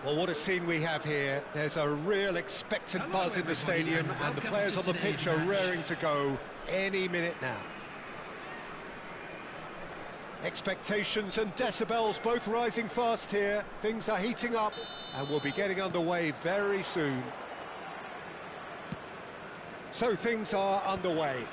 Well, what a scene we have here. There's a real expectant buzz in the stadium, and the players on the pitch are raring to go any minute now. Expectations and decibels both rising fast here. Things are heating up, and we'll be getting underway very soon. So things are underway.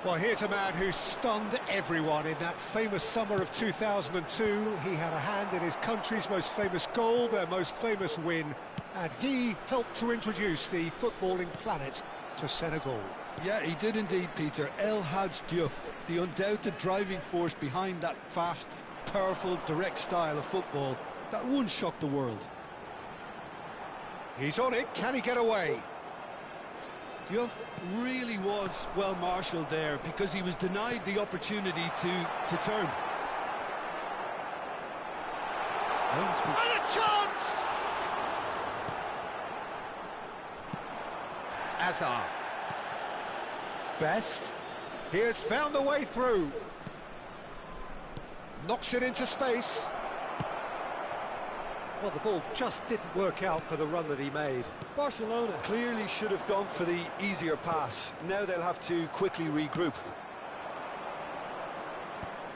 Well, here's a man who stunned everyone in that famous summer of 2002. He had a hand in his country's most famous goal, their most famous win, and he helped to introduce the footballing planet to Senegal. Yeah, he did indeed, Peter. El Hadj Diouf, the undoubted driving force behind that fast, powerful, direct style of football that once shocked the world. He's on it, can he get away? Diouf really was well marshalled there because he was denied the opportunity to turn. And a chance! Azar. Best. He has found the way through. Knocks it into space. Well, the ball just didn't work out for the run that he made. Barcelona clearly should have gone for the easier pass. Now they'll have to quickly regroup.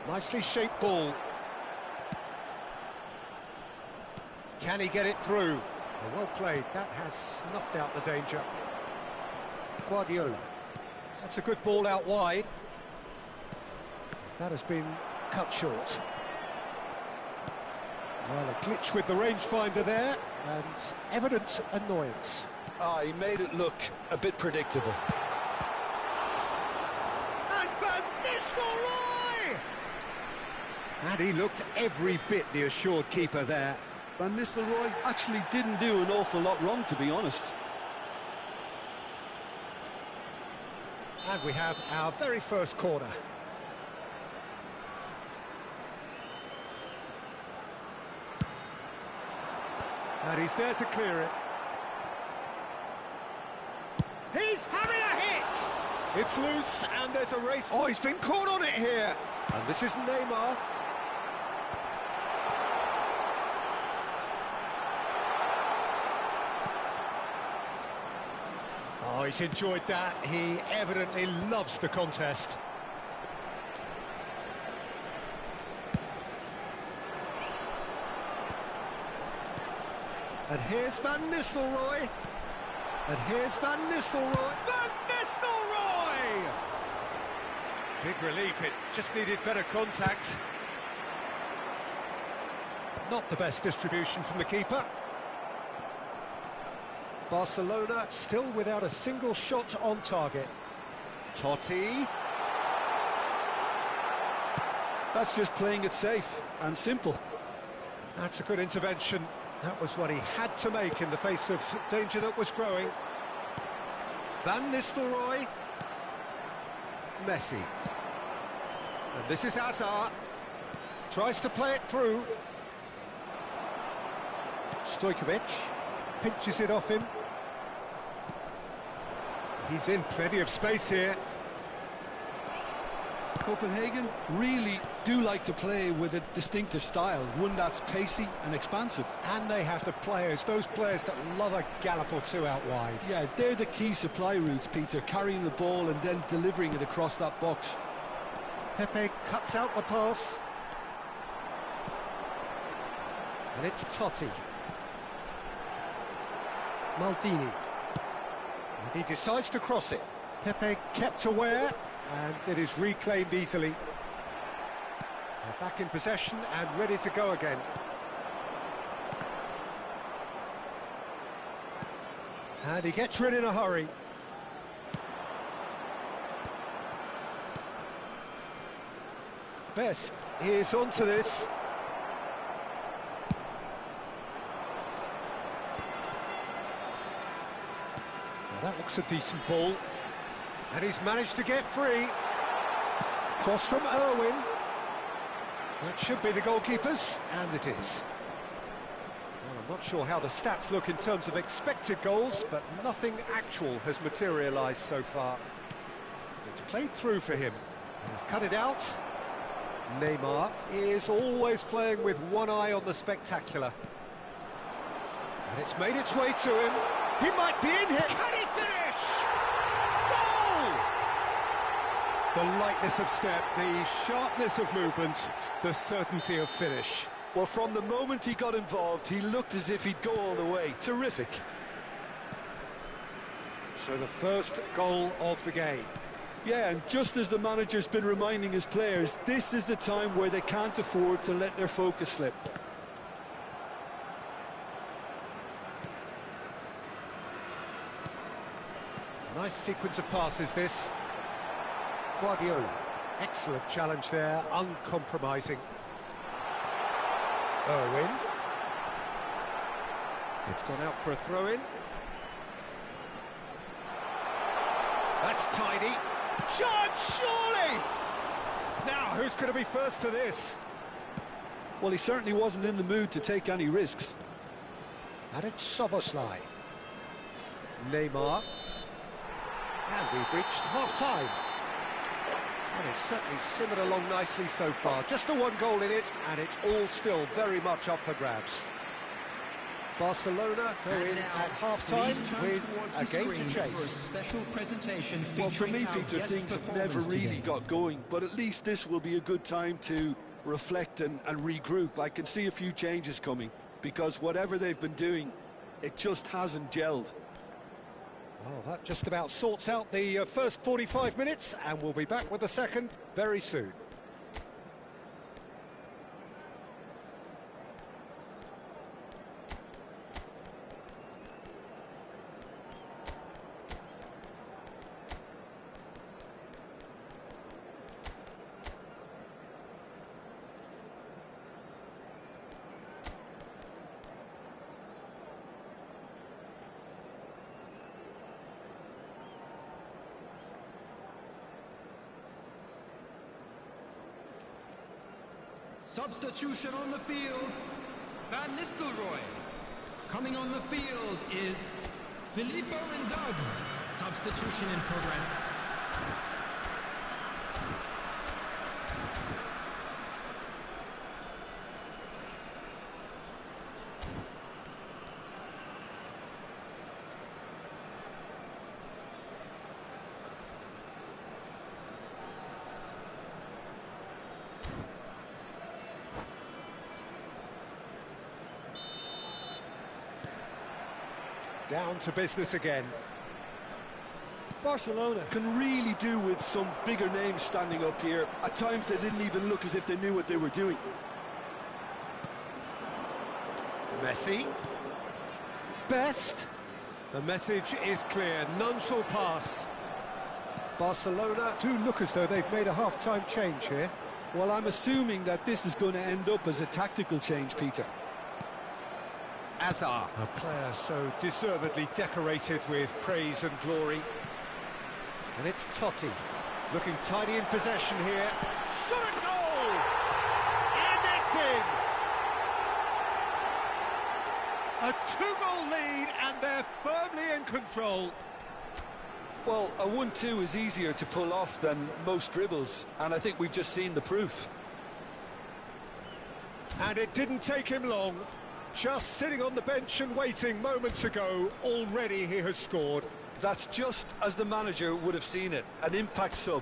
Nicely shaped ball. Can he get it through? Well played. That has snuffed out the danger. Guardiola. That's a good ball out wide. That has been cut short. Well, a glitch with the rangefinder there, and evident annoyance. He made it look a bit predictable. And Van Nistelrooy! And he looked every bit the assured keeper there. Van Nistelrooy actually didn't do an awful lot wrong, to be honest. And we have our very first corner. And he's there to clear it. He's having a hit! It's loose, and there's a race. Oh, he's been caught on it here. And this is Neymar. Oh, he's enjoyed that. He evidently loves the contest. And here's Van Nistelrooy. And here's Van Nistelrooy. Van Nistelrooy! Big relief, it just needed better contact. Not the best distribution from the keeper. Barcelona still without a single shot on target. Totti. That's just playing it safe and simple. That's a good intervention. That was what he had to make in the face of danger that was growing. Van Nistelrooy. Messi. And this is Azar. Tries to play it through. Stojkovic pinches it off him. He's in plenty of space here. Copenhagen really do like to play with a distinctive style, one that's pacey and expansive. And they have the players, those players that love a gallop or two out wide. Yeah, they're the key supply routes, Peter, carrying the ball and then delivering it across that box. Pepe cuts out the pass. And it's Totti. Maldini. And he decides to cross it. Pepe kept aware, and it is reclaimed easily. They're back in possession and ready to go again. And he gets rid in a hurry. Best is onto this. Now that looks a decent ball. And he's managed to get free. Cross from Irwin. That should be the goalkeeper's, and it is. Well, I'm not sure how the stats look in terms of expected goals, but nothing actual has materialised so far. It's played through for him. He's cut it out. Neymar is always playing with one eye on the spectacular. And it's made its way to him. He might be in here. Can he finish? Goal! The lightness of step, the sharpness of movement, the certainty of finish. Well, from the moment he got involved, he looked as if he'd go all the way. Terrific. So the first goal of the game. Yeah, and just as the manager's been reminding his players, this is the time where they can't afford to let their focus slip. A nice sequence of passes, this. Guardiola. Excellent challenge there, uncompromising. Irwin. It's gone out for a throw-in. That's tidy. Shot, surely! Now, who's going to be first to this? Well, he certainly wasn't in the mood to take any risks. And it's Soboslai. Neymar. And we've reached half-time. And it's certainly simmered along nicely so far. Just the one goal in it, and it's all still very much up for grabs. Barcelona go in at half-time with a game to chase. Well, for me, Peter, things have never really got going, but at least this will be a good time to reflect and regroup. I can see a few changes coming, because whatever they've been doing, it just hasn't gelled. Oh, that just about sorts out the first 45 minutes, and we'll be back with the second very soon. Substitution on the field, Van Nistelrooy. Coming on the field is Filippo Inzaghi. Substitution in progress. Down to business again. Barcelona can really do with some bigger names standing up here. At times they didn't even look as if they knew what they were doing. Messi. Best. The message is clear, none shall pass. Barcelona do look as though they've made a half-time change here. Well, I'm assuming that this is going to end up as a tactical change, Peter. Azar, a player so deservedly decorated with praise and glory. And it's Totti, looking tidy in possession here. Shot at goal! And it's in! A two-goal lead, and they're firmly in control. Well, a 1-2 is easier to pull off than most dribbles, and I think we've just seen the proof. And it didn't take him long. Just sitting on the bench and waiting moments ago, already he has scored. That's just as the manager would have seen it, an impact sub.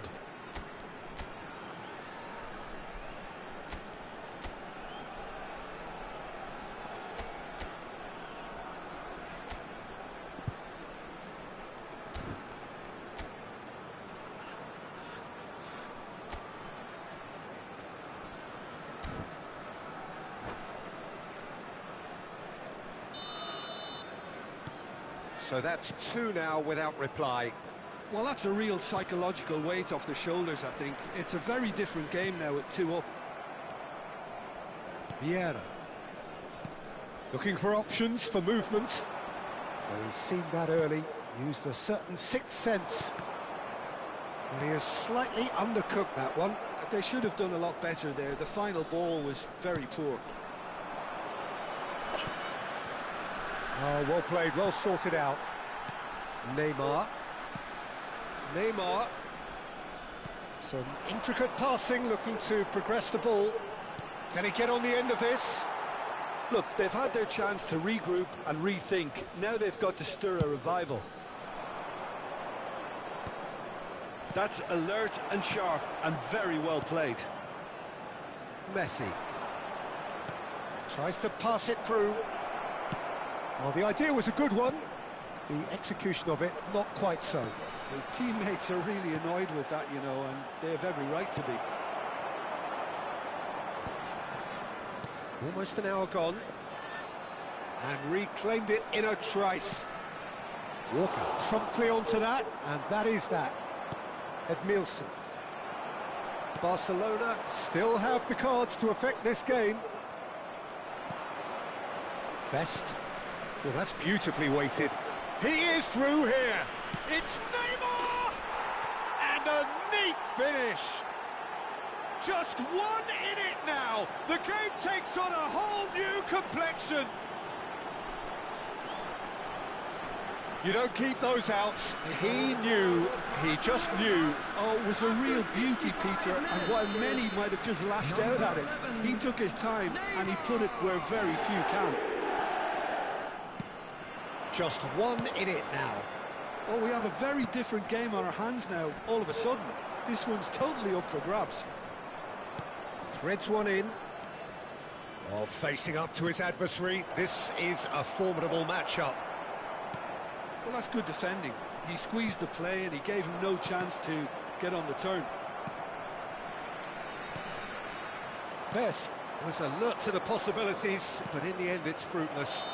So that's two now without reply. Well, that's a real psychological weight off the shoulders, I think. It's a very different game now with 2 up. Vieira. Looking for options, for movement. Well, he's seen that early, used a certain sixth sense. And he has slightly undercooked that one. They should have done a lot better there. The final ball was very poor. Oh, well played, well sorted out. Neymar. Neymar. Some intricate passing, looking to progress the ball. Can he get on the end of this? Look, they've had their chance to regroup and rethink. Now they've got to stir a revival. That's alert and sharp and very well played. Messi. Tries to pass it through. Well, the idea was a good one. The execution of it, not quite so. His teammates are really annoyed with that, you know, and they have every right to be. Almost an hour gone. And reclaimed it in a trice. Walker promptly onto that, and that is that. Edmilson. Barcelona still have the cards to affect this game. Best. Well, that's beautifully weighted. He is through here. It's Neymar! And a neat finish. Just one in it now. The game takes on a whole new complexion. You don't keep those outs. He knew, he just knew. Oh, it was a real beauty, Peter, and while many might have just lashed out at it, he took his time and he put it where very few can. Just one in it now. Oh, we have a very different game on our hands now, all of a sudden. This one's totally up for grabs. Threads one in. Oh, facing up to his adversary. This is a formidable matchup. Well, that's good defending. He squeezed the play and he gave him no chance to get on the turn. Best was alert to the possibilities, but in the end it's fruitless.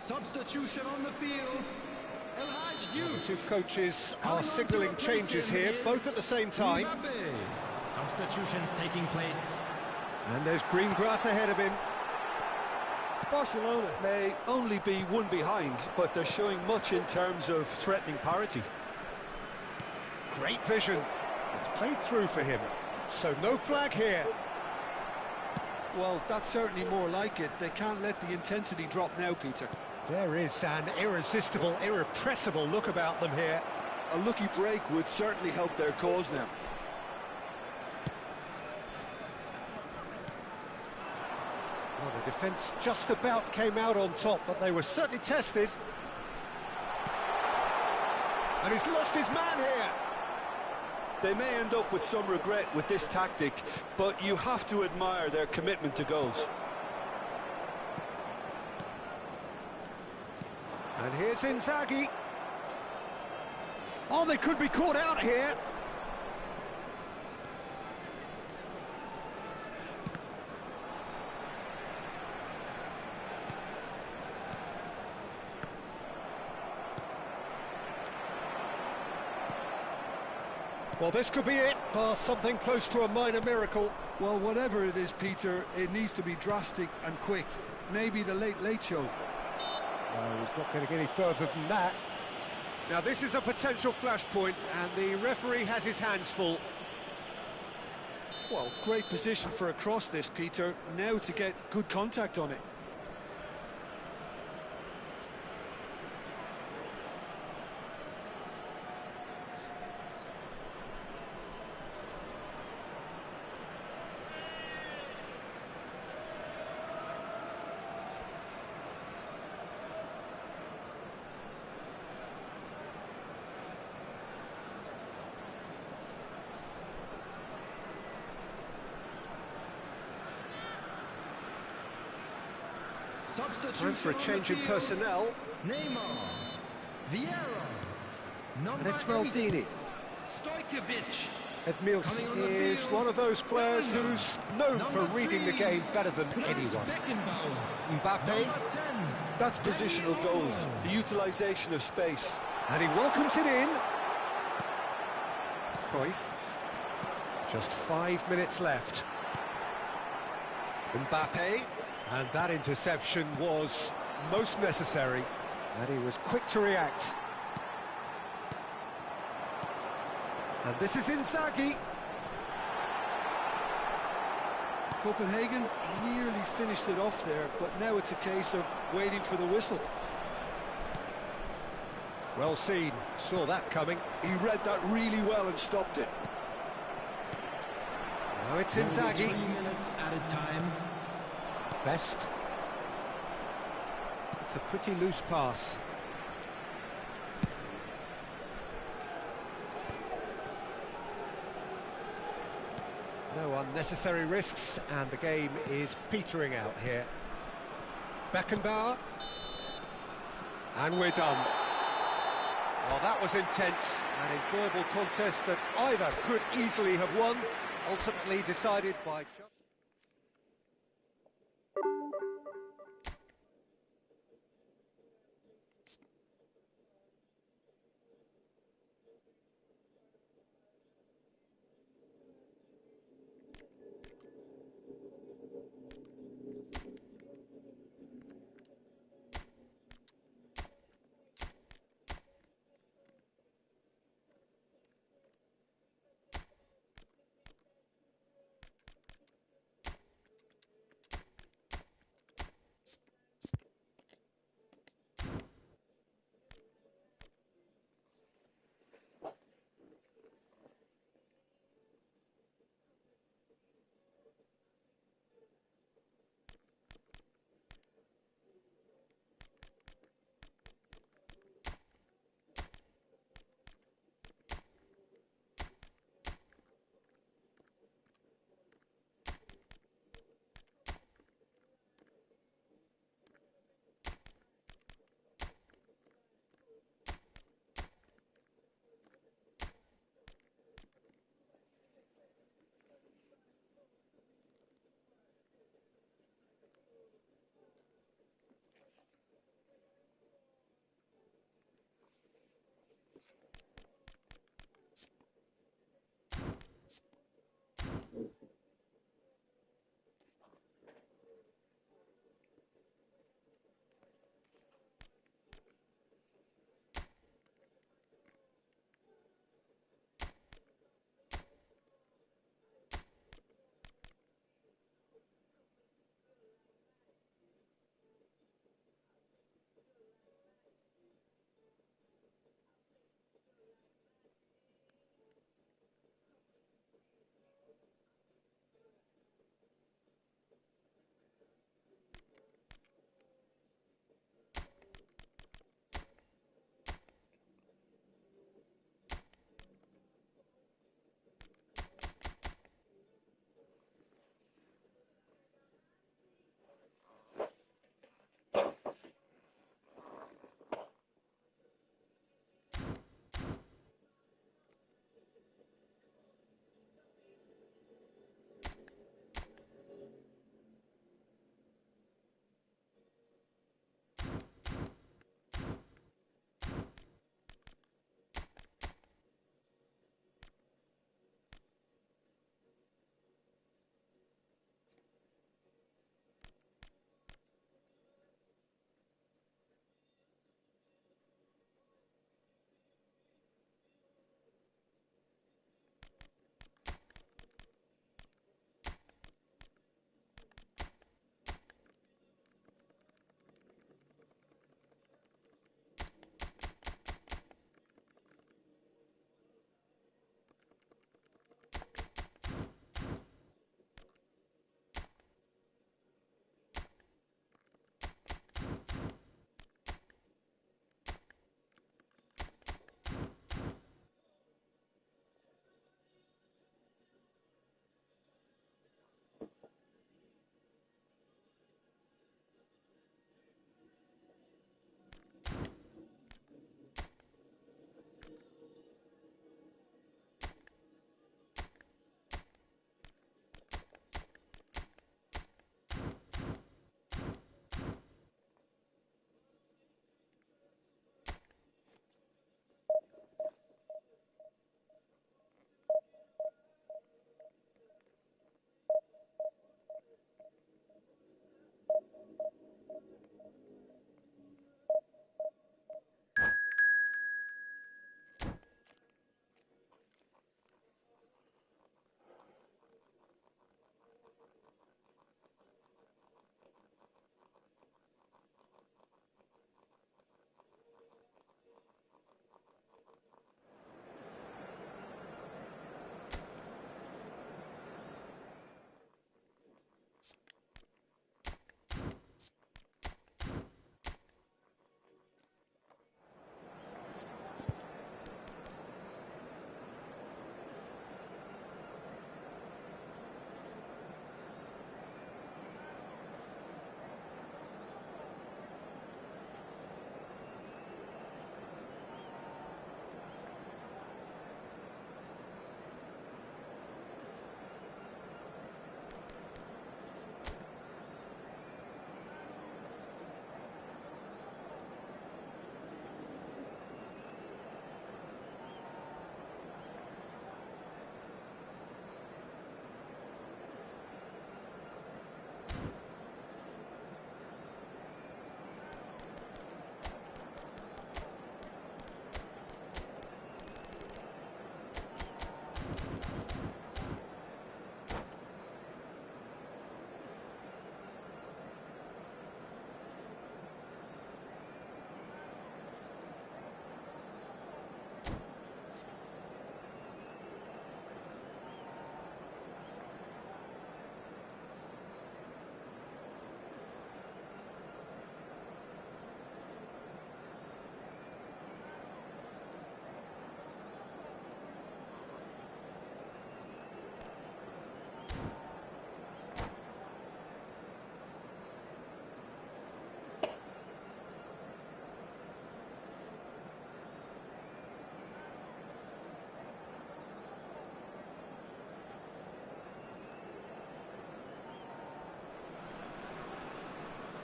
Substitution on the field. The two coaches are signalling changes here, both at the same time. Substitutions taking place. And there's green grass ahead of him. Barcelona may only be one behind, but they're showing much in terms of threatening parity. Great vision. It's played through for him. So no flag here. Well, that's certainly more like it. They can't let the intensity drop now, Peter. There is an irresistible, irrepressible look about them here. A lucky break would certainly help their cause now. Well, the defence just about came out on top, but they were certainly tested. And he's lost his man here. They may end up with some regret with this tactic, but you have to admire their commitment to goals. And here's Inzaghi. Oh, they could be caught out here. Well, this could be it, bar something close to a minor miracle. Well, whatever it is, Peter, it needs to be drastic and quick. Maybe the late show. No, he's not going to get any further than that. Now, this is a potential flashpoint, and the referee has his hands full. Well, great position for a cross this, Peter. Now to get good contact on it. Time for a change in personnel. Neymar, Vieira, And it's Maldini. Stojkovic. Edmilson is one of those players who's known for reading the game better than anyone. Mbappe. That's positional goals, the utilisation of space. And he welcomes it in. Cruyff. Just 5 minutes left. Mbappe. And that interception was most necessary. And he was quick to react. And this is Inzaghi. Copenhagen nearly finished it off there, but now it's a case of waiting for the whistle. Well seen, saw that coming. He read that really well and stopped it. Now it's Inzaghi. 3 minutes added time. Best. It's a pretty loose pass. No unnecessary risks, and the game is petering out here. Beckenbauer. And we're done. Well, that was intense, an enjoyable contest that either could easily have won, ultimately decided by...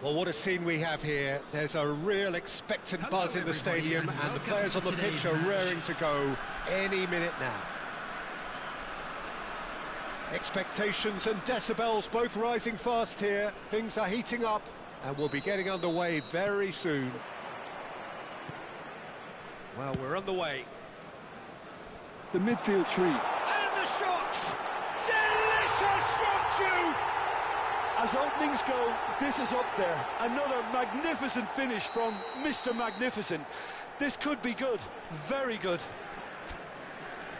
Well, what a scene we have here. There's a real expectant buzz in the stadium, and the players on the pitch are raring to go any minute now. Expectations and decibels both rising fast here. Things are heating up, and we'll be getting underway very soon. Well, we're on the way. The midfield three. And the shots! Delicious from Jude! As openings go, this is up there. Another magnificent finish from Mr. Magnificent. This could be good, very good.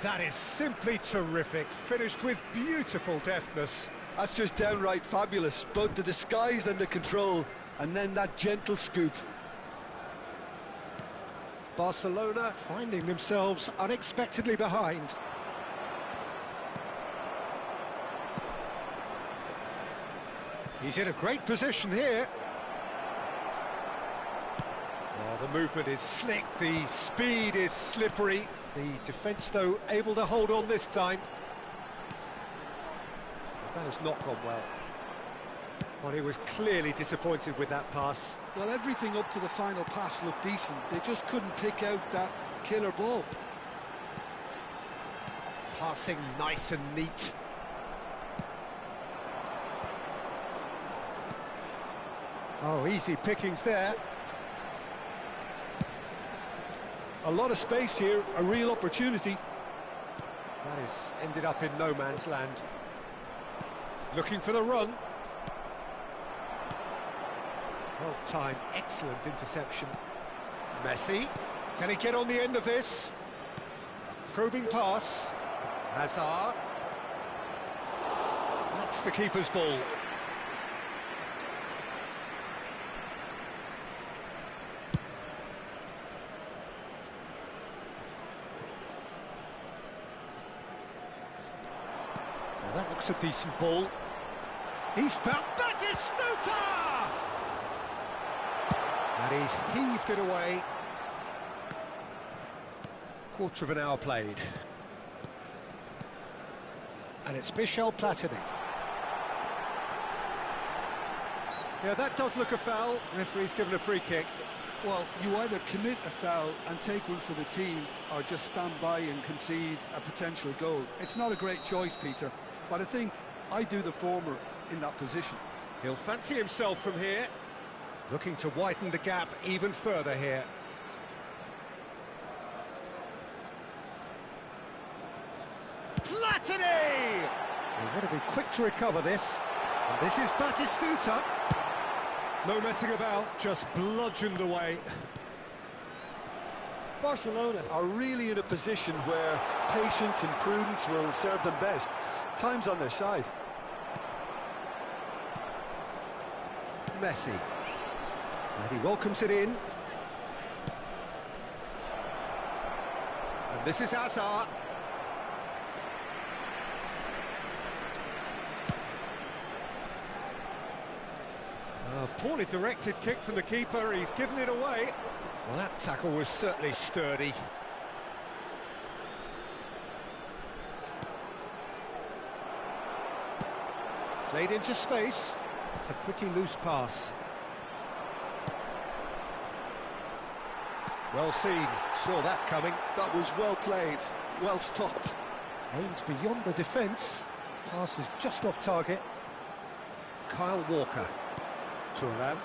That is simply terrific, finished with beautiful deftness. That's just downright fabulous, both the disguise and the control, and then that gentle scoop. Barcelona finding themselves unexpectedly behind. He's in a great position here. Oh, the movement is slick, the speed is slippery. The defence, though, able to hold on this time. That has not gone well. Well, he was clearly disappointed with that pass. Well, everything up to the final pass looked decent. They just couldn't pick out that killer ball. Passing nice and neat. Oh, easy pickings there. A lot of space here, a real opportunity. That is ended up in no man's land. Looking for the run. Well timed, excellent interception. Messi, can he get on the end of this? Probing pass. Hazard. That's the keeper's ball. Now that looks a decent ball. He's found Batistuta! And he's heaved it away. Quarter of an hour played. And it's Michel Platini. Yeah, that does look a foul. Referee's given a free kick. Well, you either commit a foul and take one for the team, or just stand by and concede a potential goal. It's not a great choice, Peter, but I think I do the former in that position. He'll fancy himself from here. Looking to widen the gap even further here. Platini! They've got to be quick to recover this. And this is Batistuta. No messing about, just bludgeoned away. Barcelona are really in a position where patience and prudence will serve them best. Time's on their side. Messi. And he welcomes it in. And this is Hazard. A poorly directed kick from the keeper, he's given it away. Well, that tackle was certainly sturdy. Played into space. It's a pretty loose pass. Well seen, saw that coming. That was well played, well stopped. Aimed beyond the defence. Pass is just off target. Kyle Walker. Thuram.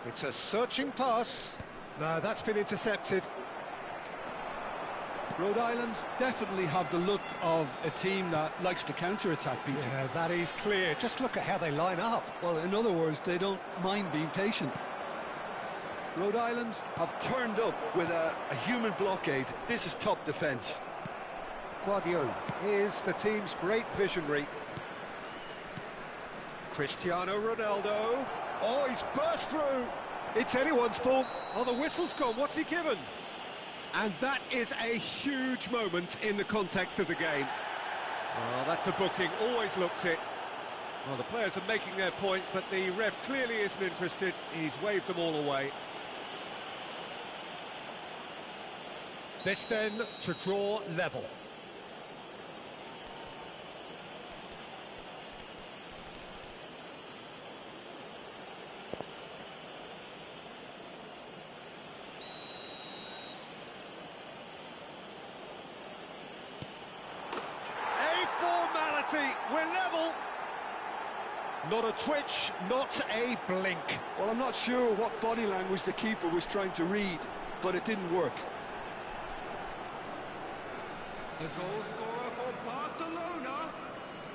It's a searching pass. No, that's been intercepted. Rhode Island definitely have the look of a team that likes to counter-attack, Peter. Yeah, that is clear. Just look at how they line up. Well, in other words, they don't mind being patient. Rhode Island have turned up with a human blockade. This is top defence. Guardiola is the team's great visionary. Cristiano Ronaldo. Oh, he's burst through. It's anyone's ball. Oh, the whistle's gone. What's he given? And that is a huge moment in the context of the game. Oh, that's a booking. Always looked it. Well, the players are making their point, but the ref clearly isn't interested. He's waved them all away. This then to draw level. Not a twitch, not a blink. Well, I'm not sure what body language the keeper was trying to read, but it didn't work. The goal scorer for Barcelona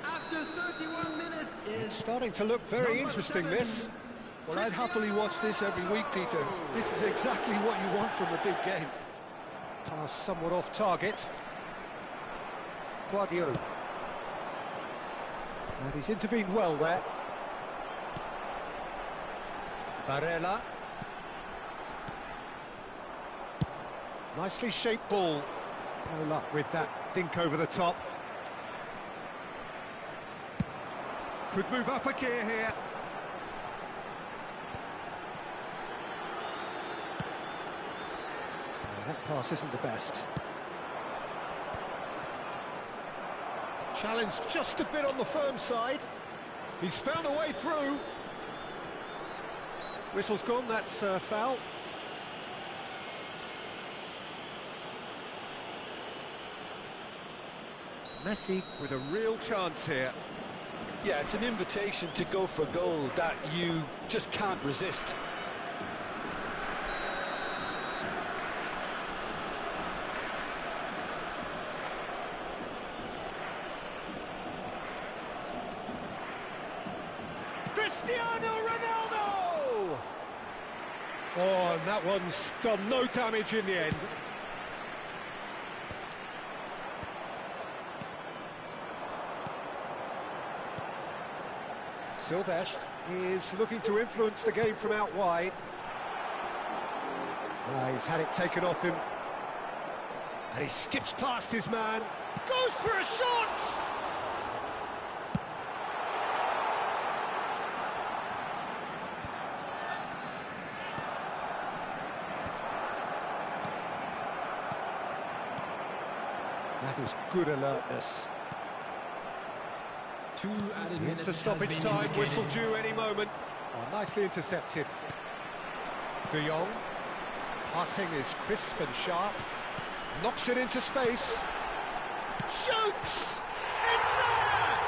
after 31 minutes is... It's starting to look very interesting, 7. this. Well, I'd happily watch this every week, Peter. This is exactly what you want from a big game. Pass somewhat off target. Guardiola. And he's intervened well there. Barella. Nicely shaped ball. No luck with that dink over the top. Could move up a gear here. That pass isn't the best. Challenge just a bit on the firm side. He's found a way through. Whistle's gone, that's foul. Messi with a real chance here. Yeah, it's an invitation to go for goal that you just can't resist. Cristiano Ronaldo! Oh, and that one's done no damage in the end. Silvesh is looking to influence the game from out wide. He's had it taken off him. And he skips past his man. Goes for a shot! That is good alertness. 2 added minutes Into stoppage has been time, indicated. whistle due any moment. Oh, nicely intercepted. De Jong. Passing is crisp and sharp. Knocks it into space. Shoots! It's there!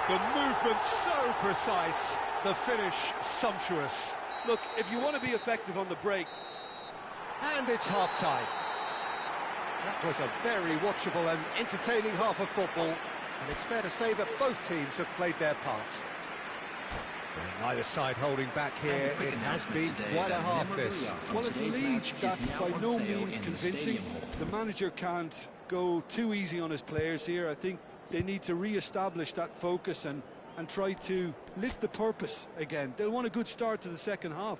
The movement so precise. The finish sumptuous. Look, if you want to be effective on the break... And it's half-time. That was a very watchable and entertaining half of football. And it's fair to say that both teams have played their part. And neither side holding back here. It has been quite a half, this. Well, it's a lead that's by no means convincing. The manager can't go too easy on his players here. I think they need to re-establish that focus and try to lift the purpose again. They'll want a good start to the second half.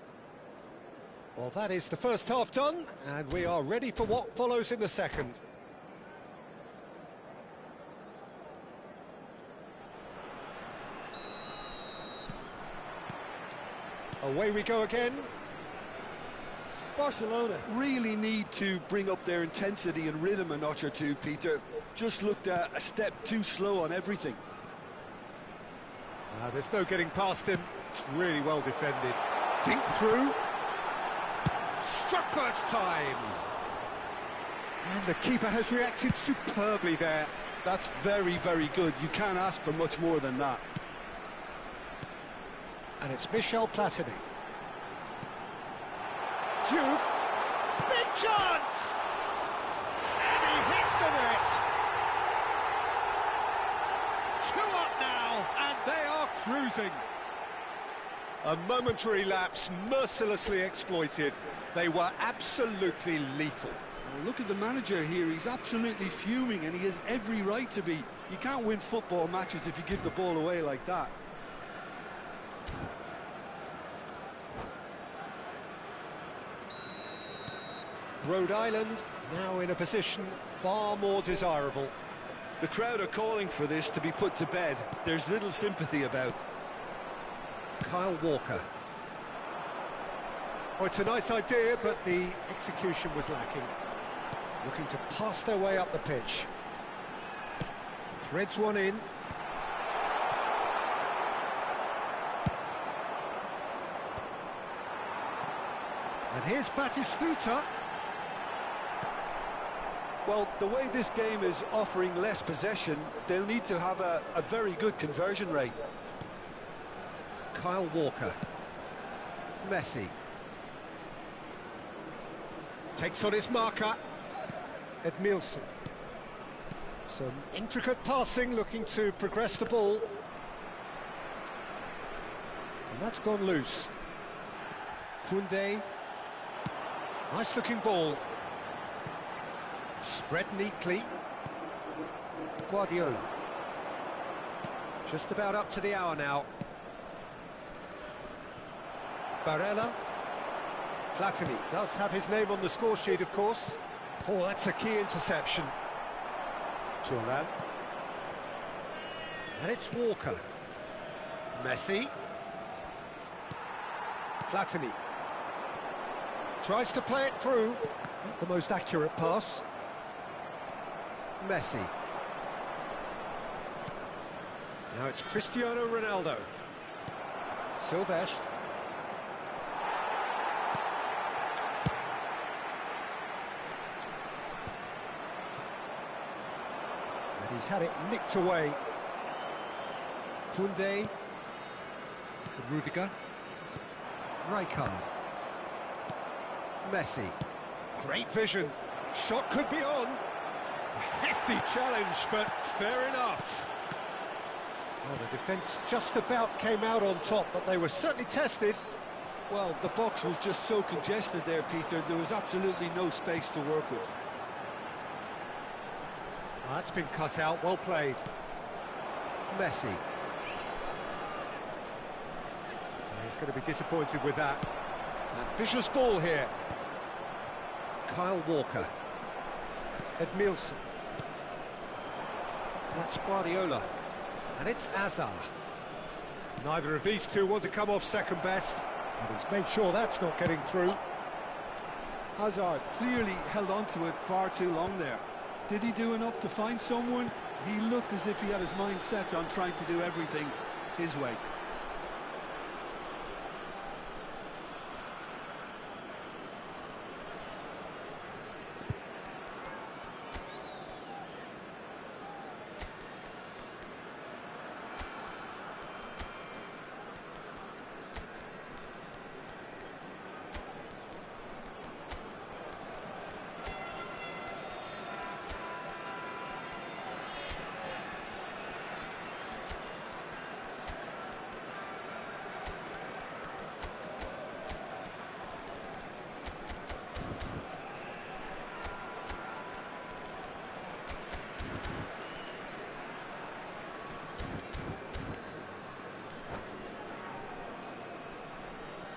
Well, that is the first half done, and we are ready for what follows in the second. Away we go again. Barcelona really need to bring up their intensity and rhythm a notch or two, Peter. Just looked a step too slow on everything. There's no getting past him. It's really well defended. Dink through. Struck first time. And the keeper has reacted superbly there. That's very, very good. You can't ask for much more than that. And it's Michel Platini. Diouf. Big chance! And he hits the net. 2 up now, and they are cruising. A momentary lapse, mercilessly exploited. They were absolutely lethal. Well, look at the manager here. He's absolutely fuming, and he has every right to be. You can't win football matches if you give the ball away like that. Rhode Island now in a position far more desirable. The crowd are calling for this to be put to bed. There's little sympathy about. Kyle Walker. Oh, it's a nice idea, but the execution was lacking. Looking to pass their way up the pitch. Threads one in. And here's Batistuta. Well, the way this game is offering less possession, they'll need to have a very good conversion rate. Kyle Walker. Messi. Takes on his marker. Edmilson. Some intricate passing, looking to progress the ball. And that's gone loose. Koundé. Nice looking ball. Spread neatly. Guardiola. Just about up to the hour now. Barella. Platini does have his name on the score sheet, of course. Oh, that's a key interception. Thuram. And it's Walker. Messi. Platini. Tries to play it through. Not the most accurate pass. Messi. Now it's Cristiano Ronaldo. Silvestre. And he's had it nicked away. Koundé. Rudiger. Rijkaard. Messi. Great vision. Shot could be on. A hefty challenge, but fair enough. Well, the defence just about came out on top, but they were certainly tested. Well, the box was just so congested there, Peter. There was absolutely no space to work with. That's been cut out, well played. Messi. He's going to be disappointed with that. Ambitious ball here. Kyle Walker. Edmilson. That's Guardiola. And it's Hazard. Neither of these two want to come off second best, and he's made sure that's not getting through. Hazard clearly held on to it far too long there. Did he do enough to find someone? He looked as if he had his mind set on trying to do everything his way.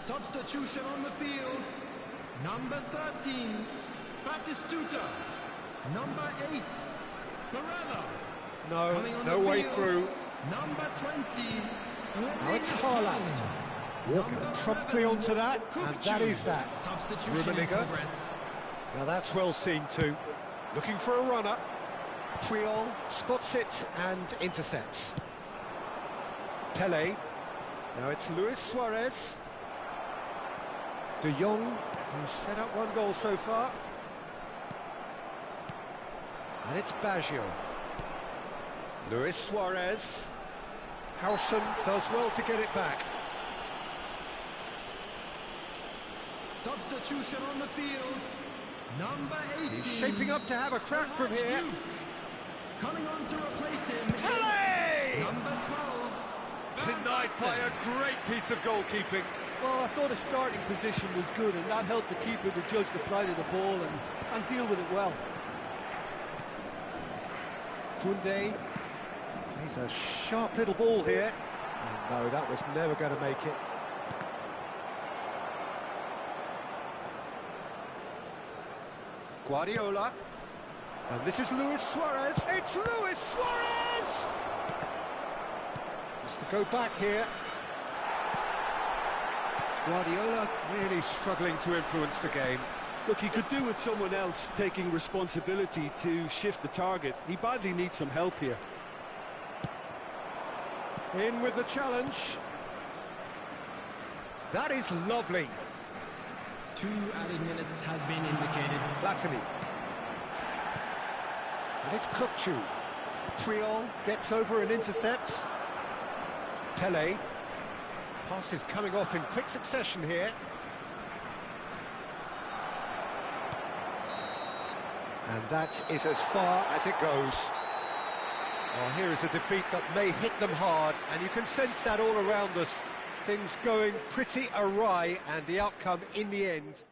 Substitution on the field. Number 13, Batistuta. Number 8, Barella. No way through. Number 20. Now it's Haaland. Walker promptly onto that, and that is that. Rummenigge. Now that's well seen too. Looking for a runner. Triol spots it and intercepts. Pele. Now it's Luis Suarez. De Jong, who's set up one goal so far. And it's Baggio. Luis Suarez. Howson does well to get it back. Substitution on the field. Number 18. He's shaping up to have a crack from here. Coming on to replace him. Pele! Number 12. Denied by a great piece of goalkeeping. Well, I thought his starting position was good, and that helped the keeper to judge the flight of the ball and deal with it well. Koundé. He's a sharp little ball here. And no, that was never going to make it. Guardiola. And this is Luis Suarez. It's Luis Suarez! Has to go back here. Guardiola really struggling to influence the game. Look, he could do with someone else taking responsibility to shift the target. He badly needs some help here. In with the challenge. That is lovely. 2 added minutes has been indicated. Platini. And it's Kukçu. Triol gets over and intercepts. Pele. Passes coming off in quick succession here. And that is as far as it goes. Well, here is a defeat that may hit them hard, and you can sense that all around us. Things going pretty awry, and the outcome in the end.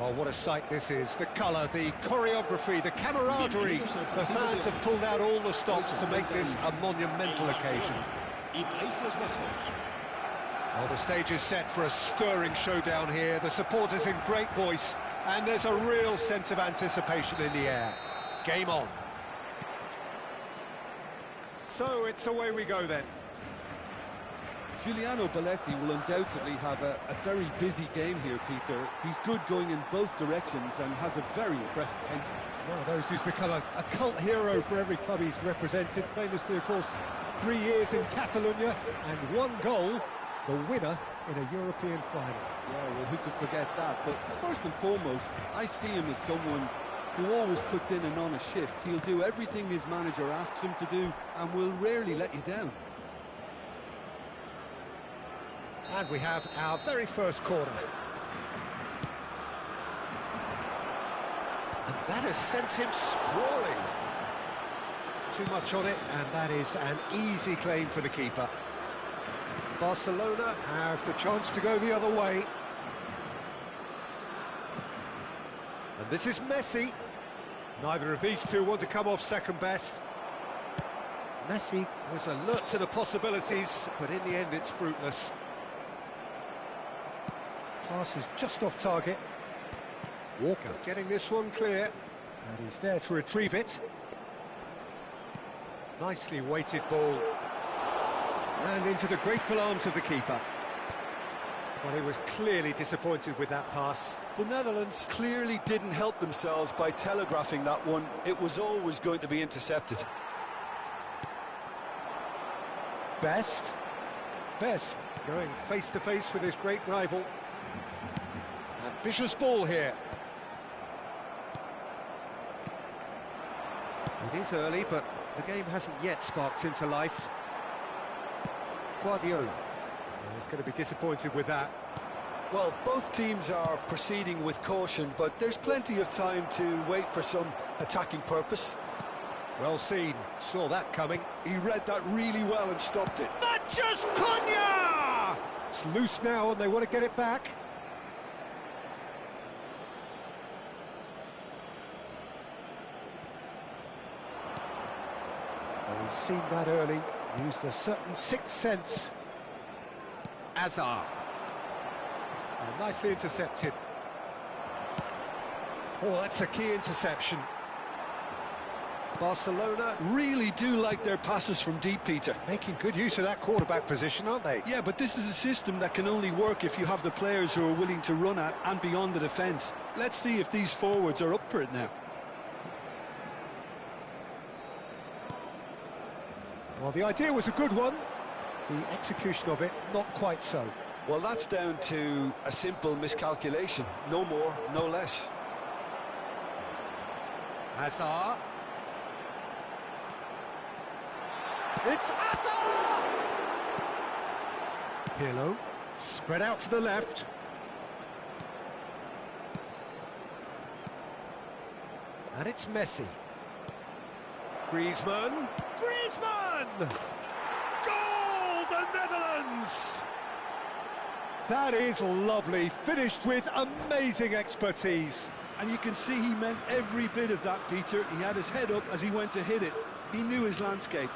Oh, what a sight this is. The colour, the choreography, the camaraderie. The fans have pulled out all the stops to make this a monumental occasion. Well, the stage is set for a stirring showdown here. The supporters in great voice, and there's a real sense of anticipation in the air. Game on. So it's away we go then. Giuliano Belletti will undoubtedly have a very busy game here, Peter. He's good going in both directions and has a very impressive head. One of those who's become a cult hero for every club he's represented. Famously, of course, 3 years in Catalonia and 1 goal, the winner in a European final. Yeah, well, who could forget that? But first and foremost, I see him as someone who always puts in an honest shift. He'll do everything his manager asks him to do and will rarely let you down. And we have our very first corner. And that has sent him sprawling. Too much on it, and that is an easy claim for the keeper. Barcelona have the chance to go the other way. And this is Messi. Neither of these two want to come off second best. Messi was alert to the possibilities, but in the end it's fruitless. Pass is just off target. Walker getting this one clear, and he's there to retrieve it. Nicely weighted ball. And into the grateful arms of the keeper. Well, he was clearly disappointed with that pass. The Netherlands clearly didn't help themselves by telegraphing that one. It was always going to be intercepted. Best going face to face with his great rival. Ambitious ball here. It is early, but the game hasn't yet sparked into life. Guardiola. Well, he's going to be disappointed with that. Well, both teams are proceeding with caution, but there's plenty of time to wait for some attacking purpose. Well seen, saw that coming. He read that really well and stopped it. Matches Cunha! It's loose now and they want to get it back. Well, he's seen that early, used a certain sixth sense. Azar. And nicely intercepted. Oh, that's a key interception. Barcelona really do like their passes from deep, Peter. Making good use of that quarterback position, aren't they? Yeah, but this is a system that can only work if you have the players who are willing to run at and beyond the defence. Let's see if these forwards are up for it now. Well, the idea was a good one. The execution of it, not quite so. Well, that's down to a simple miscalculation. No more, no less. Hazard. It's Hazard! Pirlo, spread out to the left. And it's Messi. Griezmann. Goal, the Netherlands! That is lovely, finished with amazing expertise. And you can see he meant every bit of that, Peter. He had his head up as he went to hit it. He knew his landscape.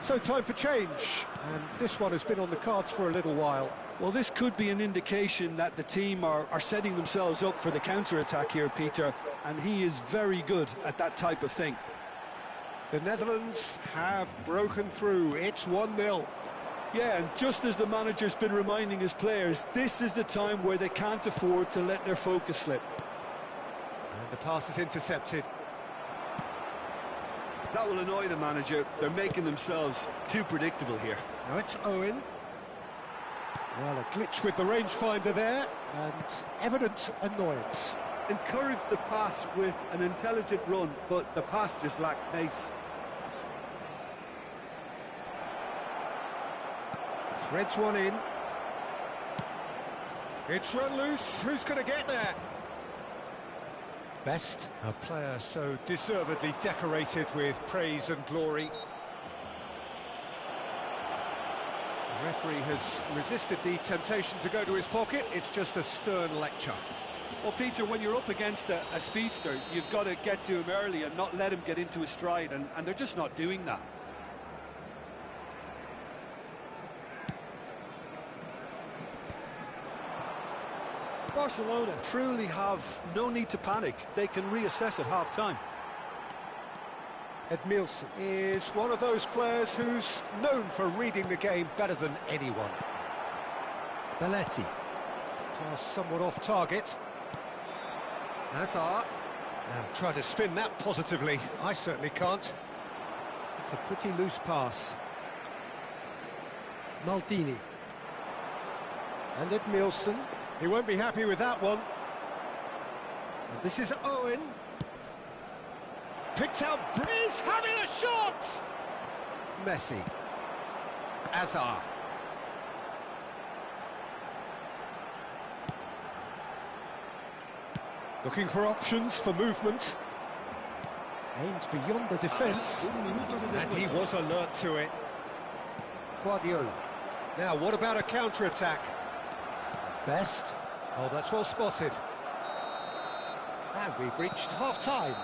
So time for change, and this one has been on the cards for a little while. Well, this could be an indication that the team are setting themselves up for the counter-attack here, Peter, and he is very good at that type of thing. The Netherlands have broken through. It's 1-0. Yeah, and just as the manager's been reminding his players, this is the time where they can't afford to let their focus slip. And the pass is intercepted. That will annoy the manager. They're making themselves too predictable here. Now it's Owen. Well, a glitch with the rangefinder there, and evident annoyance. Encouraged the pass with an intelligent run, but the pass just lacked pace. Threads one in. It's run loose. Who's going to get there? Best, a player so deservedly decorated with praise and glory. The referee has resisted the temptation to go to his pocket. It's just a stern lecture. Well, Peter, when you're up against a speedster, you've got to get to him early and not let him get into a stride, and they're just not doing that. Barcelona truly have no need to panic. They can reassess at half-time. Edmilson is one of those players who's known for reading the game better than anyone. Belletti. Pass somewhat off target. Hazard. Now try to spin that positively. I certainly can't. It's a pretty loose pass. Maldini. And Edmilson. He won't be happy with that one. And this is Owen. Picked out. He's having a shot! Messi. Hazard. Looking for options for movement. Aimed beyond the defence. And he was alert to it. Guardiola. Now, what about a counter-attack? Best. Oh, that's well spotted. And we've reached half-time.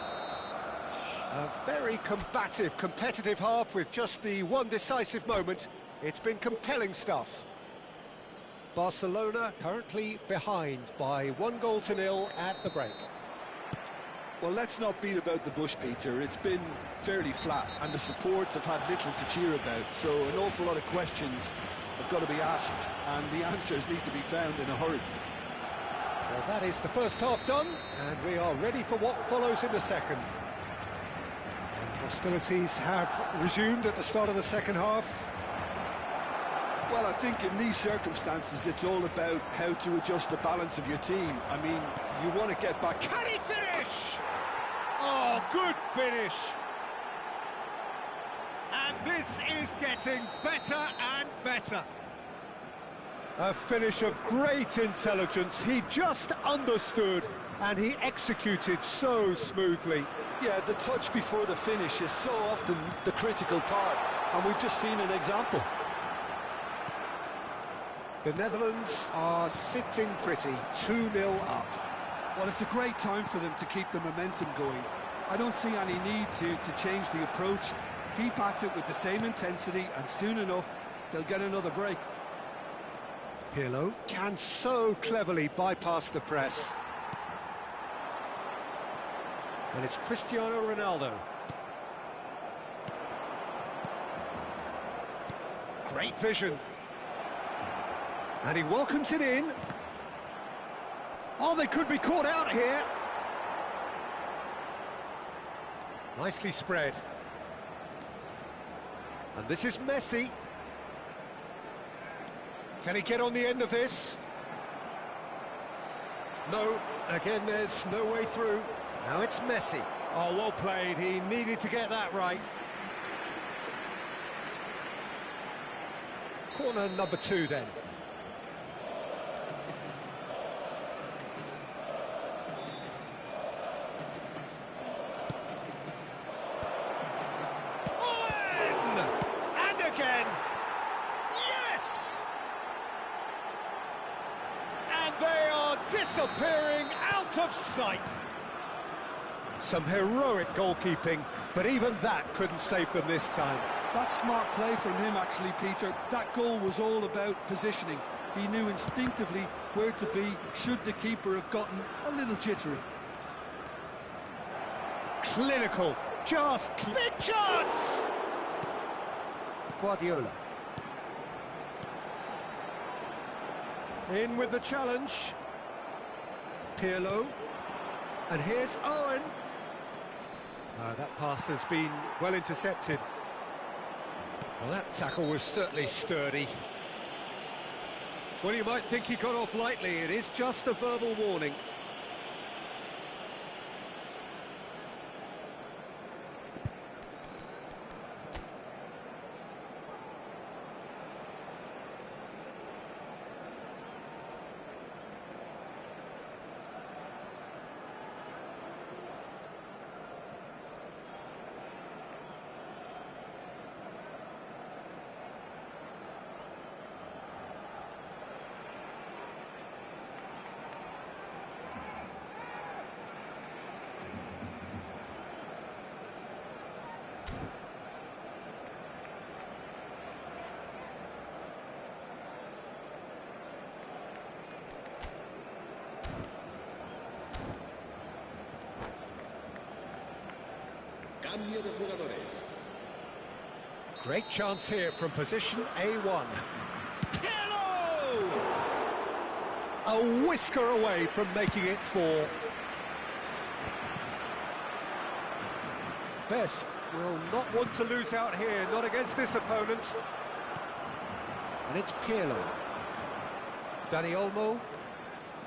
A very combative, competitive half with just the one decisive moment. It's been compelling stuff. Barcelona currently behind by 1-0 at the break. Well, let's not beat about the bush, Peter. It's been fairly flat, and the supports have had little to cheer about, so an awful lot of questions have got to be asked, and the answers need to be found in a hurry. Well, that is the first half done, and we are ready for what follows in the second. And hostilities have resumed at the start of the second half. Well, I think in these circumstances, it's all about how to adjust the balance of your team. I mean, you want to get back... Can he finish? Oh, good finish. And this is getting better and better. A finish of great intelligence. He just understood and he executed so smoothly. Yeah, the touch before the finish is so often the critical part, and we've just seen an example. The Netherlands are sitting pretty, 2-0 up. Well, it's a great time for them to keep the momentum going. I don't see any need to change the approach. Keep at it with the same intensity, and soon enough, they'll get another break. Pirlo can so cleverly bypass the press. And it's Cristiano Ronaldo. Great vision. And he welcomes it in. Oh, they could be caught out here. Nicely spread. And this is Messi. Can he get on the end of this? No, again there's no way through. Now it's Messi. Oh, well played, he needed to get that right. Corner number 2 then. They are disappearing out of sight. Some heroic goalkeeping, but even that couldn't save them this time. That's smart play from him, actually, Peter. That goal was all about positioning. He knew instinctively where to be should the keeper have gotten a little jittery. Clinical, just big chance! Guardiola. In with the challenge. Pirlo. And here's Owen. That pass has been well intercepted. Well, that tackle was certainly sturdy. Well, you might think he got off lightly. It is just a verbal warning. Cambio de jugadores. Great chance here from position A1. Pirlo! A whisker away from making it 4. Best will not want to lose out here, not against this opponent. And it's Pirlo. Dani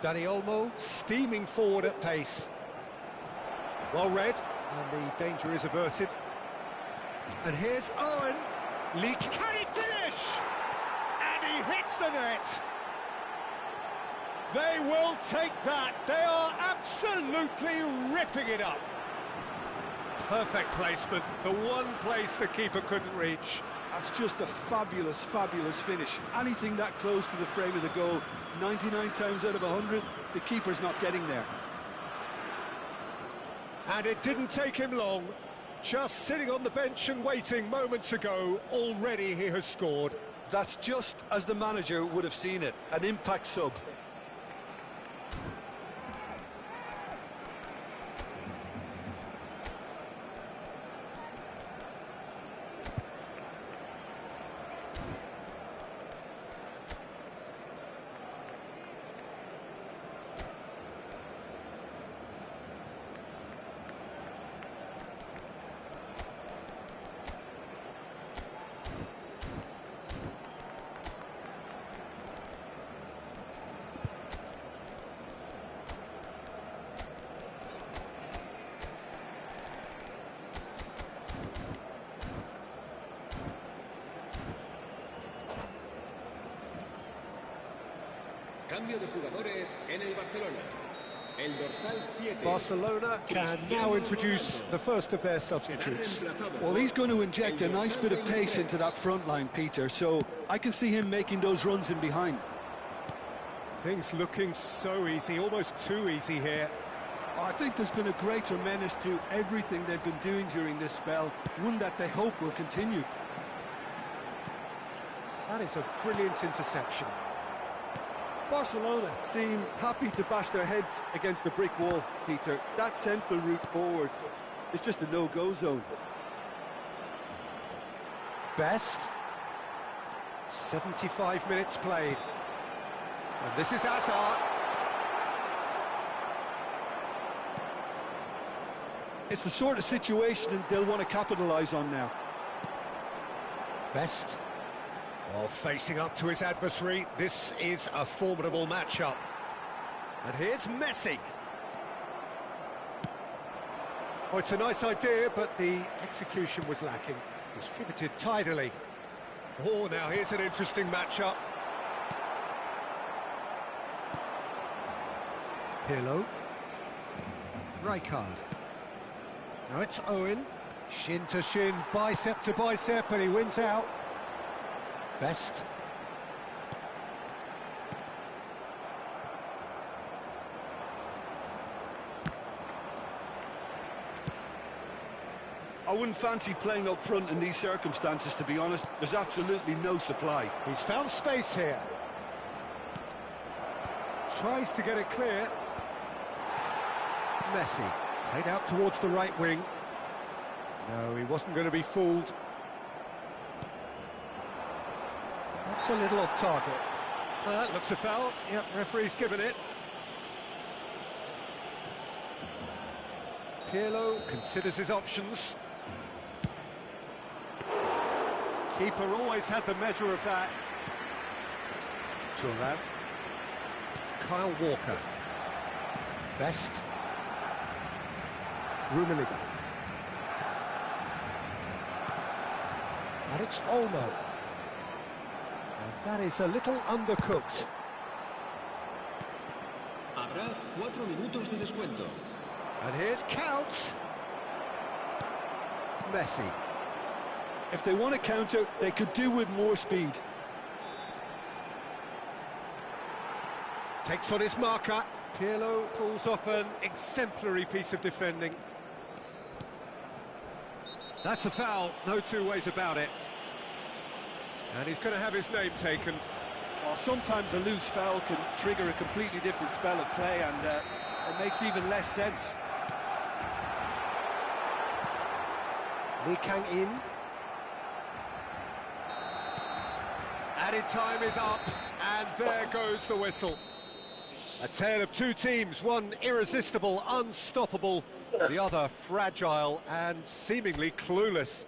Olmo steaming forward at pace. Well read, and the danger is averted. And here's Owen. Leak. Can he finish? And he hits the net. They will take that. They are absolutely ripping it up. Perfect placement. The one place the keeper couldn't reach. That's just a fabulous, fabulous finish. Anything that close to the frame of the goal, 99 times out of 100, the keeper's not getting there. And it didn't take him long. Just sitting on the bench and waiting moments ago, already he has scored. That's just as the manager would have seen it, an impact sub. Cambio de jugadores en el Barcelona. El dorsal 7. Barcelona can now introduce the first of their substitutes. Well, he's going to inject a nice bit of pace into that front line, Peter, so I can see him making those runs in behind. Things looking so easy, almost too easy here. I think there's been a greater menace to everything they've been doing during this spell, one that they hope will continue. That is a brilliant interception. Barcelona seem happy to bash their heads against the brick wall, Peter. That central route forward is just a no-go zone. Best. 75 minutes played. And this is Hazard. It's the sort of situation they'll want to capitalise on now. Best. Oh, facing up to his adversary, this is a formidable matchup. And here's Messi. Oh, it's a nice idea, but the execution was lacking. Distributed tidily. Oh, now here's an interesting matchup. Pirlo. Rijkaard. Now it's Owen. Shin to shin, bicep to bicep, and he wins out. Best. I wouldn't fancy playing up front in these circumstances, to be honest. There's absolutely no supply. He's found space here. Tries to get it clear. Messi. Played out towards the right wing. No, he wasn't going to be fooled. That's a little off target. Well, that looks a foul. Yep, referee's given it. Pirlo considers his options. Keeper always had the measure of that. Thuram. Kyle Walker. Best. Rummenigge. And it's Olmo. And that is a little undercooked. Habrá 4 minutos de descuento. And here's Count. Messi. If they want to counter, they could do with more speed. Takes on his marker. Pirlo pulls off an exemplary piece of defending. That's a foul, no two ways about it. And he's going to have his name taken. Well, sometimes a loose foul can trigger a completely different spell of play, and it makes even less sense. Lee Kang-in. Added time is up, and there goes the whistle. A tale of two teams, one irresistible, unstoppable, the other fragile and seemingly clueless.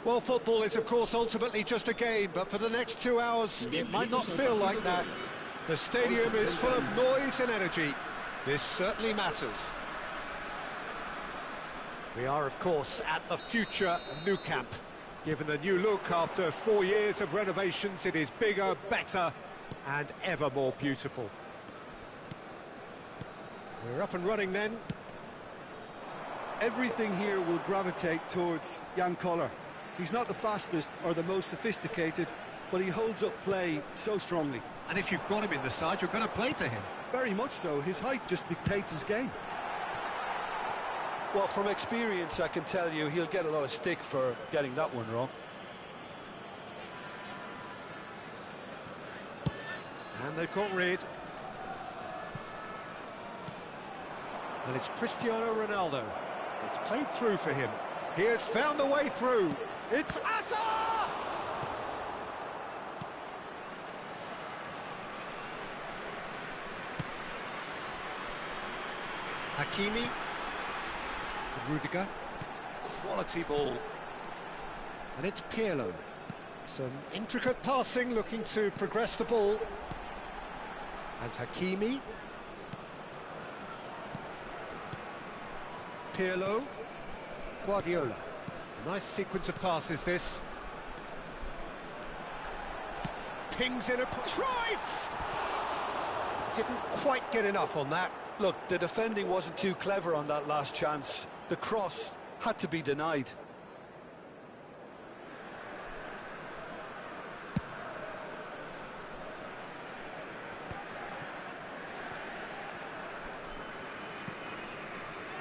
Well, football is, of course, ultimately just a game, but for the next 2 hours, it might not feel like that. The stadium is full of noise and energy. This certainly matters. We are, of course, at the future Nou Camp. Given a new look after 4 years of renovations, it is bigger, better, and ever more beautiful. We're up and running then. Everything here will gravitate towards Jan Koller. He's not the fastest or the most sophisticated, but he holds up play so strongly. And if you've got him in the side, you're going to play to him. Very much so. His height just dictates his game. Well, from experience, I can tell you he'll get a lot of stick for getting that one wrong. And they've got rid. And it's Cristiano Ronaldo. It's played through for him. He has found the way through. It's Asa! Hakimi. Rudiger. Quality ball. And it's Pirlo. Some intricate passing, looking to progress the ball. And Hakimi. Pirlo. Guardiola. Nice sequence of passes, this. Pings in a... Cruyff! Didn't quite get enough on that. Look, the defending wasn't too clever on that last chance. The cross had to be denied.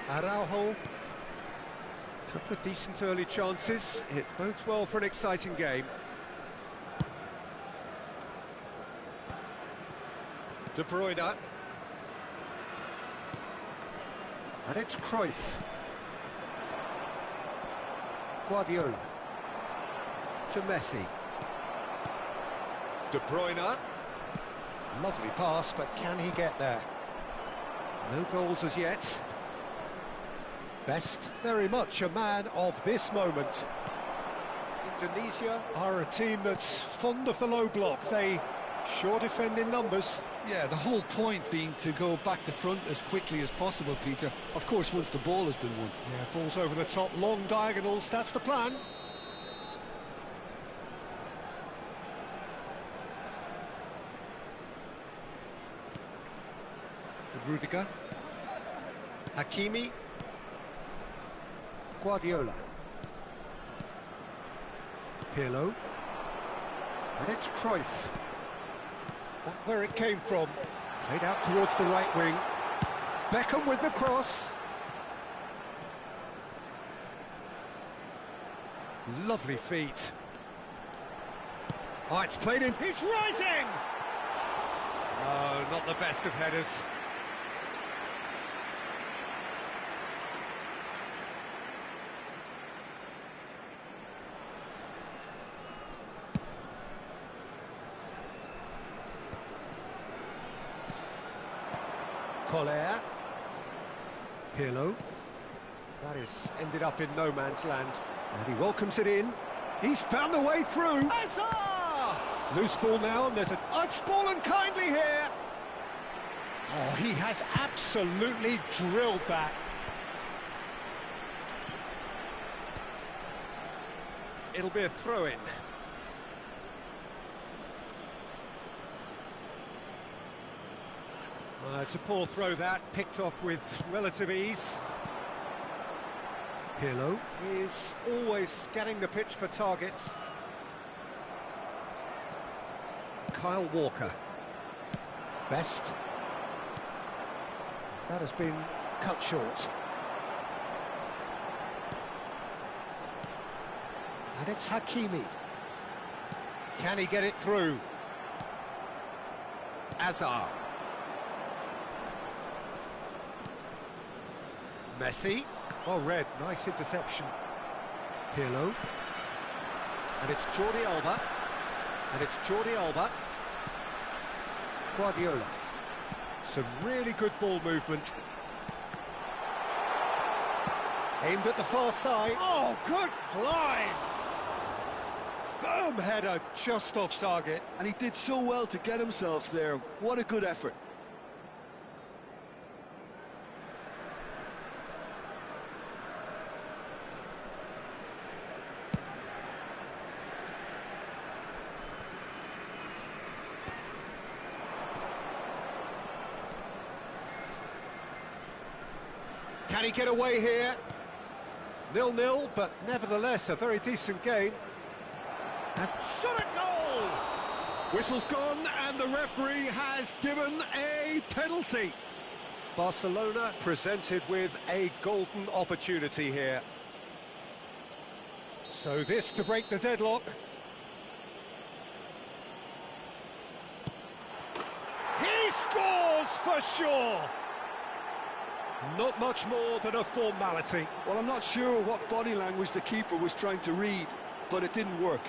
Araujo. Couple of decent early chances. It bodes well for an exciting game. De Bruyne. And it's Cruyff. Guardiola. To Messi. De Bruyne. Lovely pass, but can he get there? No goals as yet. Best, very much a man of this moment. Indonesia are a team that's fond of the low block. They sure defend in numbers. Yeah, the whole point being to go back to front as quickly as possible, Peter. Of course, once the ball has been won. Yeah, balls over the top, long diagonals, that's the plan. Rudiger. Hakimi. Guardiola. Pirlo. And it's Cruyff. Not where it came from. Played out towards the right wing. Beckham with the cross. Lovely feet. Oh, it's played in. It's rising! Oh, not the best of headers. Koller. Pirlo. That is ended up in no man's land. And he welcomes it in. He's found the way through. Asa! Loose ball now, and there's a... Oh, it's fallen kindly here. Oh, he has absolutely drilled that. It'll be a throw-in. It's a poor throw that, picked off with relative ease. Pirlo is always scanning the pitch for targets. Kyle Walker. Best. That has been cut short. And it's Hakimi. Can he get it through? Azar. Messi. Well read, nice interception. Pirlo. And it's Jordi Alba. And it's Jordi Alba. Guardiola. Some really good ball movement. Aimed at the far side. Oh, good climb! Firm header, just off target. And he did so well to get himself there. What a good effort. Can he get away here? 0-0, but nevertheless a very decent game. Has shot a goal! Whistle's gone and the referee has given a penalty. Barcelona presented with a golden opportunity here. So this to break the deadlock. He scores for sure! Not much more than a formality. Well, I'm not sure what body language the keeper was trying to read, but it didn't work.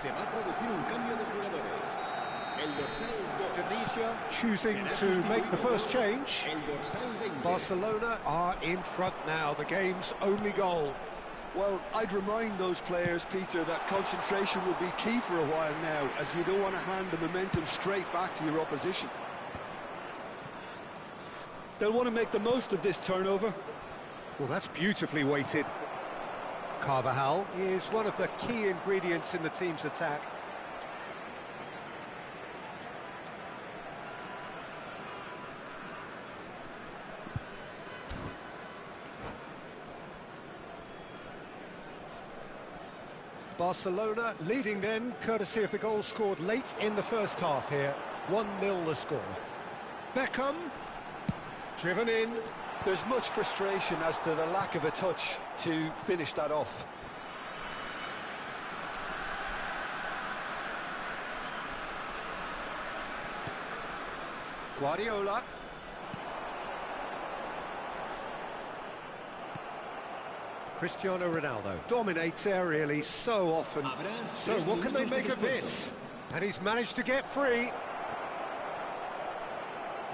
Se va a producir un cambio de jugadores. El dorsal Divisi choosing to make the first change. El dorsal 20. Barcelona are in front now, the game's only goal. Well, I'd remind those players, Peter, that concentration will be key for a while now, as you don't want to hand the momentum straight back to your opposition. They'll want to make the most of this turnover. Well, that's beautifully weighted. Carvajal is one of the key ingredients in the team's attack. Barcelona leading then, courtesy of the goal scored late in the first half here. 1-0 the score. Beckham, driven in. There's much frustration as to the lack of a touch to finish that off. Guardiola. Cristiano Ronaldo dominates aerially so often. So what can they make of this? And he's managed to get free.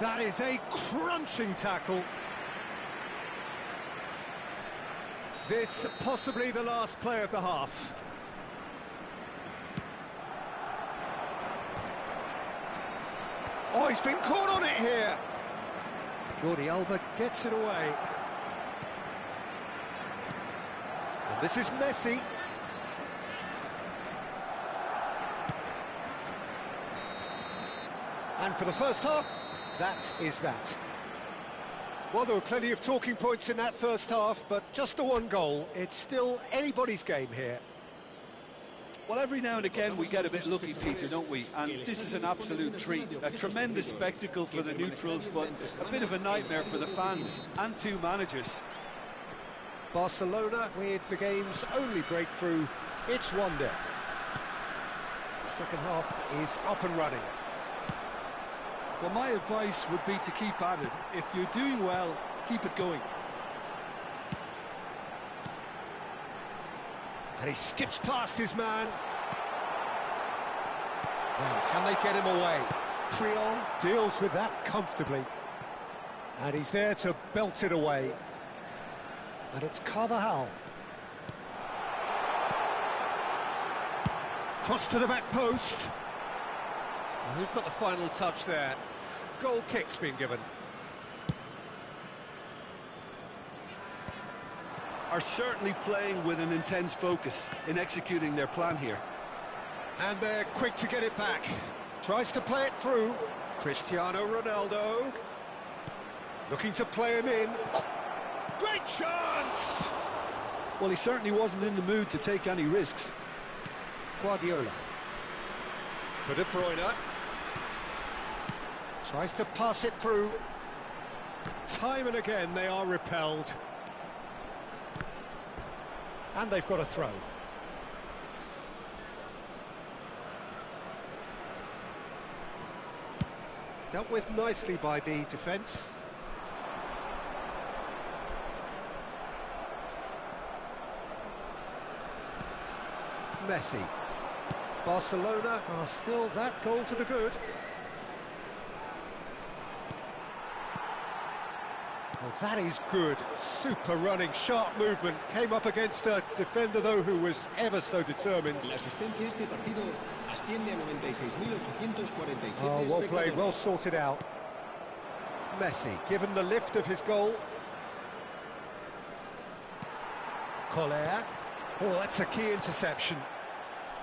That is a crunching tackle. This possibly the last play of the half. Oh, he's been caught on it here. Jordi Alba gets it away. And this is Messi. And for the first half, that is that. Well, there were plenty of talking points in that first half, but just the one goal. It's still anybody's game here. Well, every now and again we get a bit lucky, Peter, don't we? And this is an absolute treat. A tremendous spectacle for the neutrals, but a bit of a nightmare for the fans and two managers. Barcelona with the game's only breakthrough. It's 1-0. The second half is up and running. Well, my advice would be to keep at it. If you're doing well, keep it going. And he skips past his man. Now, can they get him away? Creole deals with that comfortably. And he's there to belt it away. And it's Carvajal. Cross to the back post. Well, who's got the final touch there? Goal kick's been given. Are certainly playing with an intense focus in executing their plan here. And they're quick to get it back. Tries to play it through. Cristiano Ronaldo. Looking to play him in. Great chance! Well, he certainly wasn't in the mood to take any risks. Guardiola. For De Bruyne. Tries to pass it through. Time and again they are repelled. And they've got a throw. Dealt with nicely by the defence. Messi. Barcelona are still that goal to the good. Well, that is good. Super running, sharp movement. Came up against a defender, though, who was ever so determined. La asistencia a este partido asciende a 96.847 Oh, well played, espectadores. well sorted out. Messi, given the lift of his goal. Collier. Oh, that's a key interception.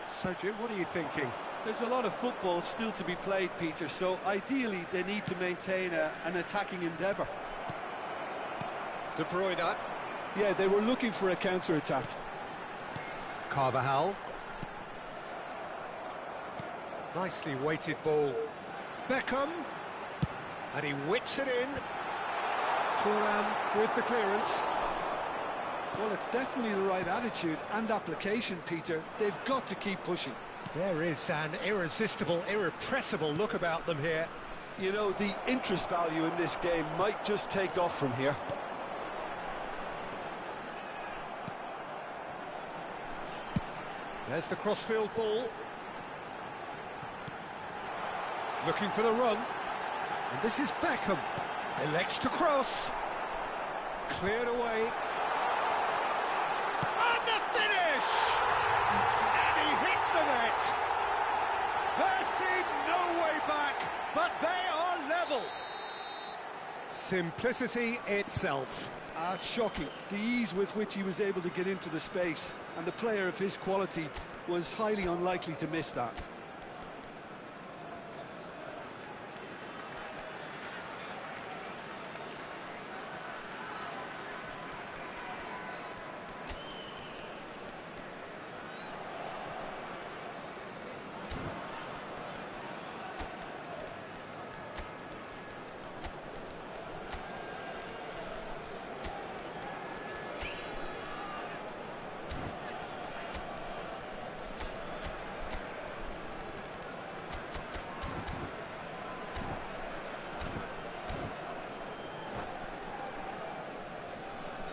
So, Jim, what are you thinking? There's a lot of football still to be played, Peter, so ideally they need to maintain an attacking endeavour. De Bruyne. Yeah, they were looking for a counter-attack. Carvajal. Nicely weighted ball. Beckham. And he whips it in. Thuram with the clearance. Well, it's definitely the right attitude and application, Peter. They've got to keep pushing. There is an irresistible, irrepressible look about them here. You know, the interest value in this game might just take off from here. There's the crossfield ball. Looking for the run. And this is Beckham. Elects to cross. Cleared away. And the finish! And he hits the net. There seemed no way back, but they are level. Simplicity itself. It's shocking, the ease with which he was able to get into the space, and the player of his quality was highly unlikely to miss that.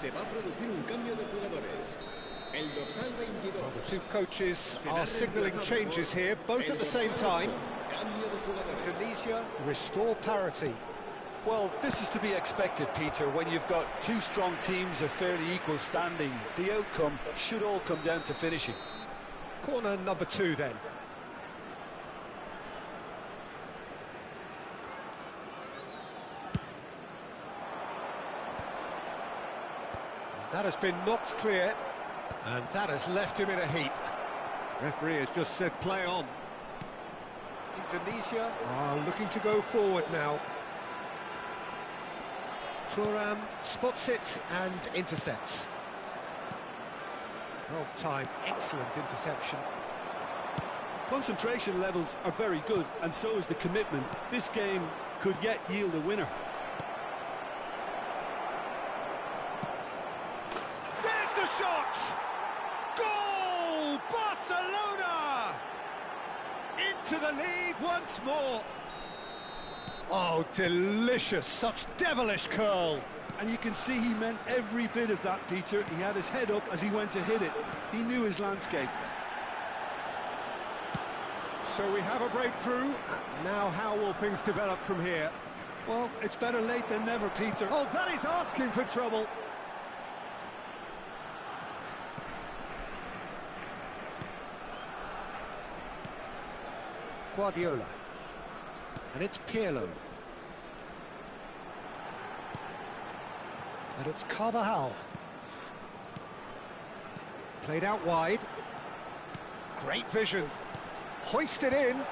Se va a producir un cambio de jugadores. El dorsal 22. Well, the two coaches are signalling changes here, both at the same time. Cambio de jugadores. Tunisia restore parity. Well, this is to be expected, Peter, when you've got two strong teams of fairly equal standing. The outcome should all come down to finishing. Corner number 2 then. That has been knocked clear, and that has left him in a heap. Referee has just said play on. Indonesia are looking to go forward now. Thuram spots it and intercepts. Well timed, excellent interception. Concentration levels are very good, and so is the commitment. This game could yet yield a winner. There's the shot! Goal! Barcelona! Into the lead once more. Oh, delicious, such devilish curl. And you can see he meant every bit of that, Peter. He had his head up as he went to hit it. He knew his landscape. So we have a breakthrough. Now how will things develop from here? Well, it's better late than never, Peter. Oh, that is asking for trouble. Guardiola. And it's Pirlo. And it's Carvajal. Played out wide. Great vision. Hoisted in.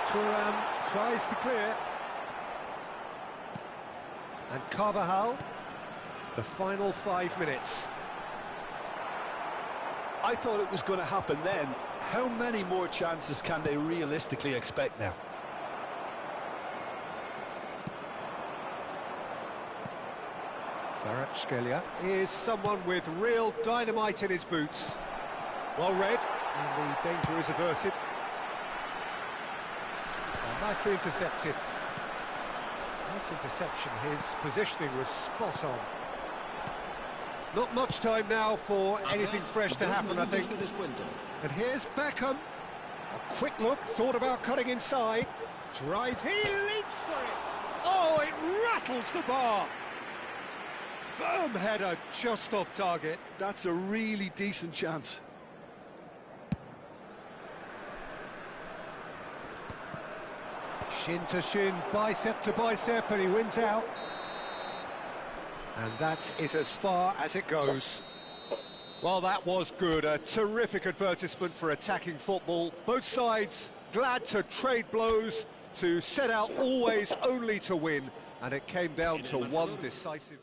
Thuram tries to clear. And Carvajal. The final 5 minutes. I thought it was going to happen then. How many more chances can they realistically expect now? Kvaratskhelia is someone with real dynamite in his boots. Well read, and the danger is averted. Nicely intercepted. Nice interception, his positioning was spot on. Not much time now for anything fresh to happen, I think. And here's Beckham. A quick look, thought about cutting inside. Drive, he leaps for it! Oh, it rattles the bar! Firm header, just off target. That's a really decent chance. Shin to shin, bicep to bicep, and he wins out. And that is as far as it goes. Well, that was good. A terrific advertisement for attacking football. Both sides glad to trade blows, to set out always only to win. And it came down to one decisive...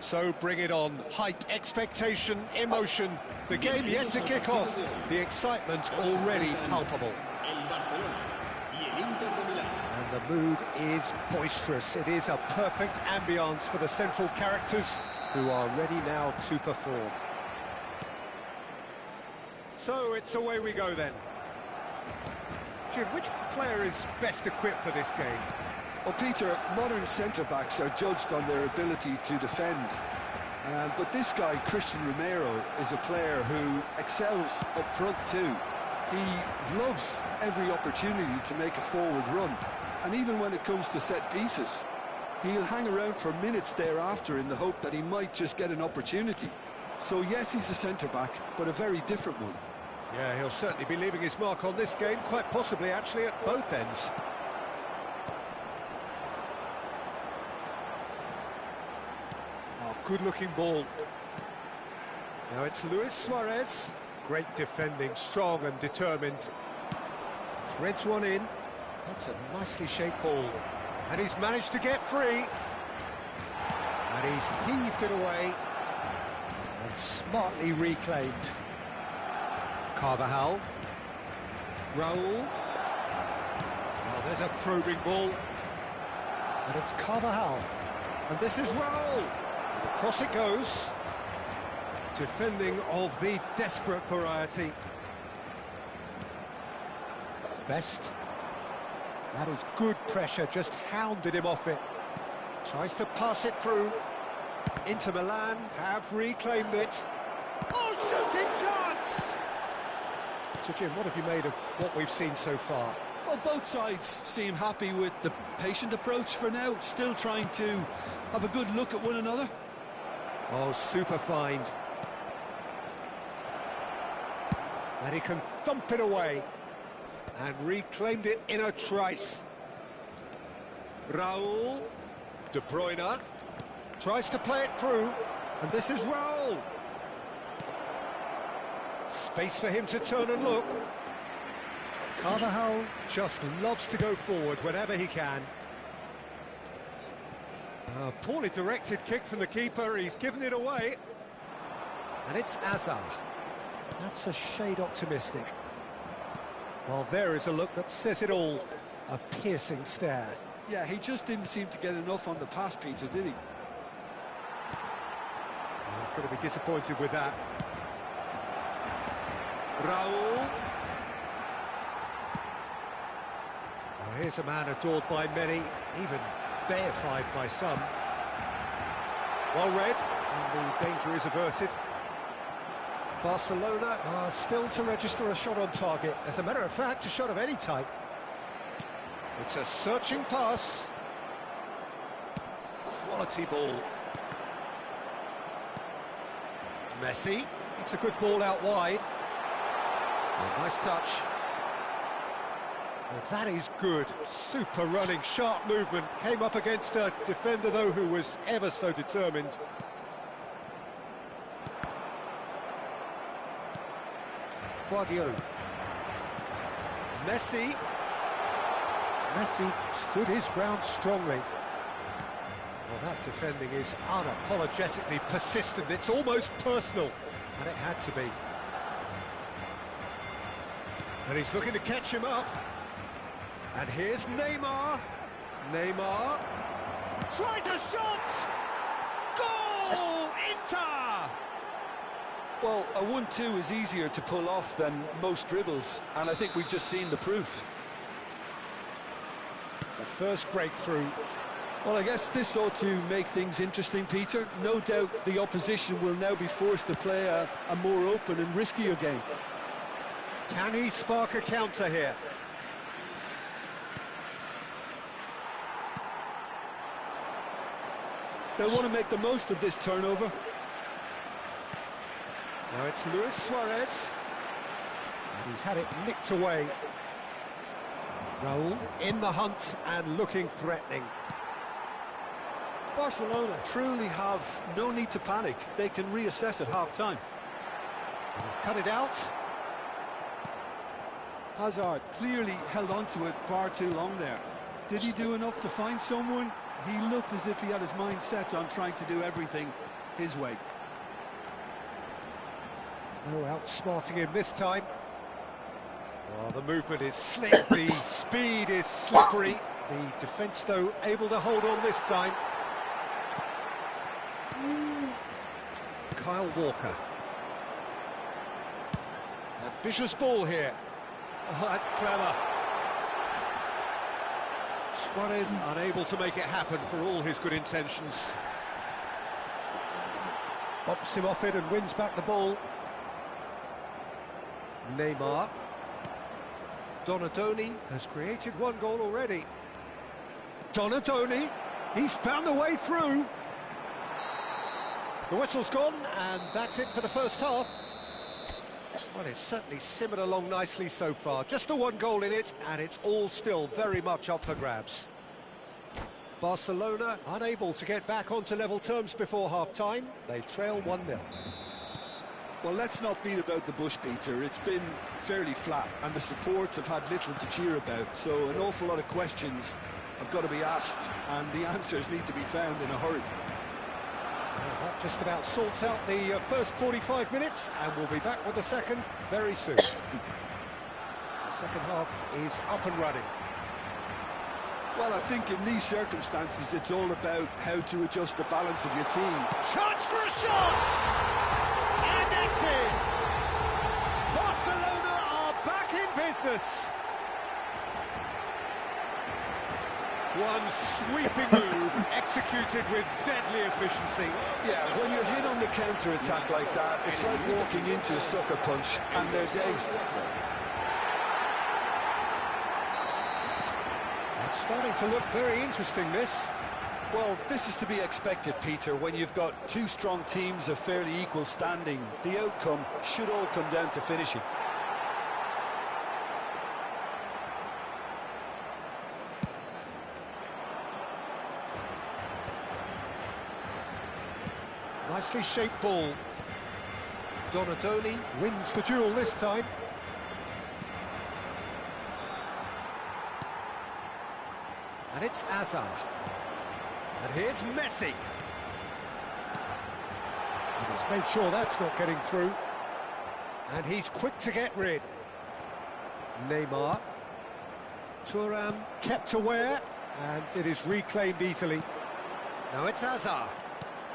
So bring it on. Hype, expectation, emotion. The game yet to kick off. The excitement already palpable. And the mood is boisterous. It is a perfect ambience for the central characters who are ready now to perform. So it's away we go then. Jim, which player is best equipped for this game? Well, Peter, modern centre-backs are judged on their ability to defend. But this guy, Christian Romero, is a player who excels up front too. He loves every opportunity to make a forward run. And even when it comes to set pieces, he'll hang around for minutes thereafter in the hope that he might just get an opportunity. So yes, he's a centre-back, but a very different one. Yeah, he'll certainly be leaving his mark on this game, quite possibly actually at both ends. Good-looking ball. Now it's Luis Suarez. Great defending, strong and determined. Threads one in. That's a nicely shaped ball. And he's managed to get free. And he's heaved it away. And smartly reclaimed. Carvajal. Raul. Oh, there's a probing ball. And it's Carvajal. And this is Raul. Across it goes. Defending of the desperate variety. Best. That is good pressure, just hounded him off it. Tries to pass it through. Inter Milan have reclaimed it. Oh, shooting chance! So, Jim, what have you made of what we've seen so far? Well, both sides seem happy with the patient approach for now, still trying to have a good look at one another. Oh, super find. And he can thump it away. And reclaimed it in a trice. Raul. De Bruyne. Tries to play it through. And this is Raul. Space for him to turn and look. Carvajal just loves to go forward whenever he can. A poorly directed kick from the keeper, he's given it away. And it's Azar. That's a shade optimistic. Well, there is a look that says it all. A piercing stare. Yeah, he just didn't seem to get enough on the pass, Peter, did he? He's going to be disappointed with that. Raul. Well, here's a man adored by many, even deified by some. Well read, and the danger is averted. Barcelona are still to register a shot on target. As a matter of fact, a shot of any type. It's a searching pass. Quality ball. Messi. It's a good ball out wide. Oh, nice touch. Well, that is good. Super running, sharp movement. Came up against a defender, though, who was ever so determined. Guardiola. Messi. Messi stood his ground strongly. Well, that defending is unapologetically persistent. It's almost personal, and it had to be. And he's looking to catch him up. And here's Neymar. Neymar tries a shot! Goal! Inter! Well, a 1-2 is easier to pull off than most dribbles, and I think we've just seen the proof. The first breakthrough. Well, I guess this ought to make things interesting, Peter. No doubt the opposition will now be forced to play a more open and riskier game. Can he spark a counter here? They'll want to make the most of this turnover. Now it's Luis Suarez. And he's had it nicked away. Raul in the hunt and looking threatening. Barcelona truly have no need to panic. They can reassess at half-time. He's cut it out. Hazard clearly held on to it far too long there. Did he do enough to find someone? He looked as if he had his mind set on trying to do everything his way. No outsmarting him this time. Oh, the movement is slick, the speed is slippery. The defence, though, able to hold on this time. Kyle Walker. Ambitious ball here. Oh, that's clever. Suarez unable to make it happen for all his good intentions. Bops him off it and wins back the ball. Neymar. Donadoni has created one goal already. Donadoni, he's found a way through. The whistle's gone, and that's it for the first half. Well, it's certainly simmered along nicely so far. Just the one goal in it, and it's all still very much up for grabs. Barcelona unable to get back onto level terms before half-time. They trail 1-0. Well, let's not beat about the bush, Peter. It's been fairly flat, and the supports have had little to cheer about. So an awful lot of questions have got to be asked, and the answers need to be found in a hurry. Well, that just about sorts out the first 45 minutes, and we'll be back with the second very soon. The second half is up and running. Well, I think in these circumstances, it's all about how to adjust the balance of your team. Chance for a shot! in! Barcelona are back in business! One sweeping move, executed with deadly efficiency. Yeah, when you're hit on the counter-attack like that, it's like walking into a sucker punch, and they're dazed. It's starting to look very interesting, this. Well, this is to be expected, Peter. When you've got two strong teams of fairly equal standing, the outcome should all come down to finishing. Nicely shaped ball. Donadoni wins the duel this time. And it's Hazard. And here's Messi. And he's made sure that's not getting through. And he's quick to get rid. Neymar. Thuram kept aware, and it is reclaimed easily. Now it's Hazard.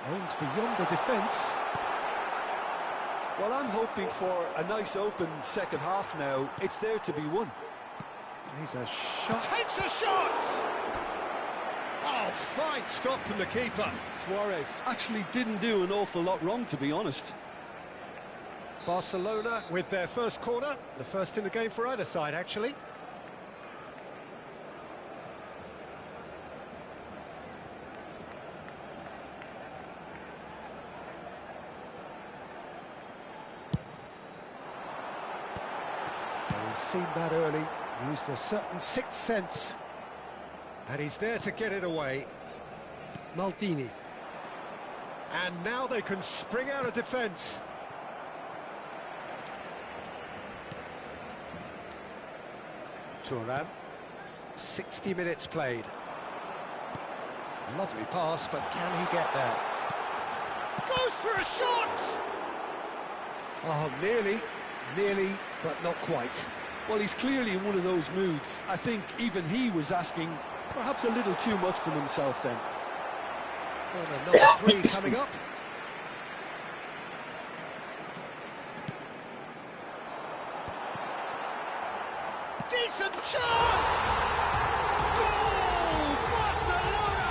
Aims beyond the defence. Well, I'm hoping for a nice open second half now. It's there to be won. He's a shot. Takes a shot! Oh, fine stop from the keeper. Suarez actually didn't do an awful lot wrong, to be honest. Barcelona with their first corner. The first in the game for either side, actually. He's seen that early, used a certain sixth sense, and he's there to get it away. Maldini. And now they can spring out of defence. Thuram. 60 minutes played. Lovely pass, but can he get there? Goes for a shot! Oh, nearly, but not quite. Well, he's clearly in one of those moods. I think even he was asking perhaps a little too much from himself then. And another 3 coming up. Decent chance! Goal! Barcelona!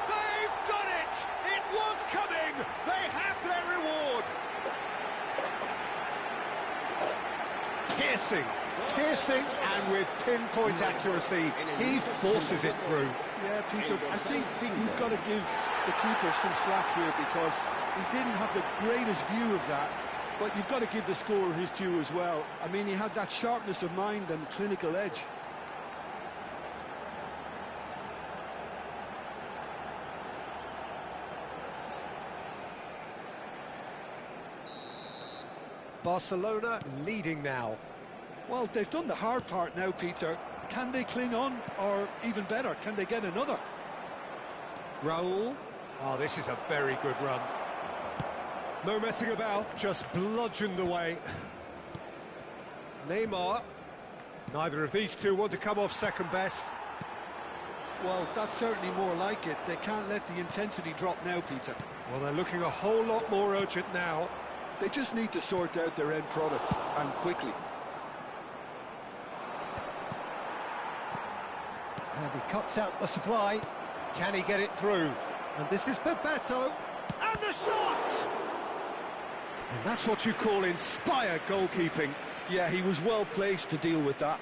They've done it! It was coming! They have their reward! Piercing, and with pinpoint accuracy, he forces it through. Yeah, Peter, I think we've got to give the keeper some slack here because he didn't have the greatest view of that, but you've got to give the scorer his due as well. I mean, he had that sharpness of mind and clinical edge. Barcelona leading now. Well, they've done the hard part now, Peter. Can they cling on, or even better, can they get another? Raul. Oh, this is a very good run. No messing about, just bludgeoned away. Neymar. Neither of these two want to come off second best. Well, that's certainly more like it. They can't let the intensity drop now, Peter. Well, they're looking a whole lot more urgent now. They just need to sort out their end product, and quickly. And he cuts out the supply. Can he get it through? And this is Bebeto. And the shot! And that's what you call inspired goalkeeping. Yeah, he was well placed to deal with that.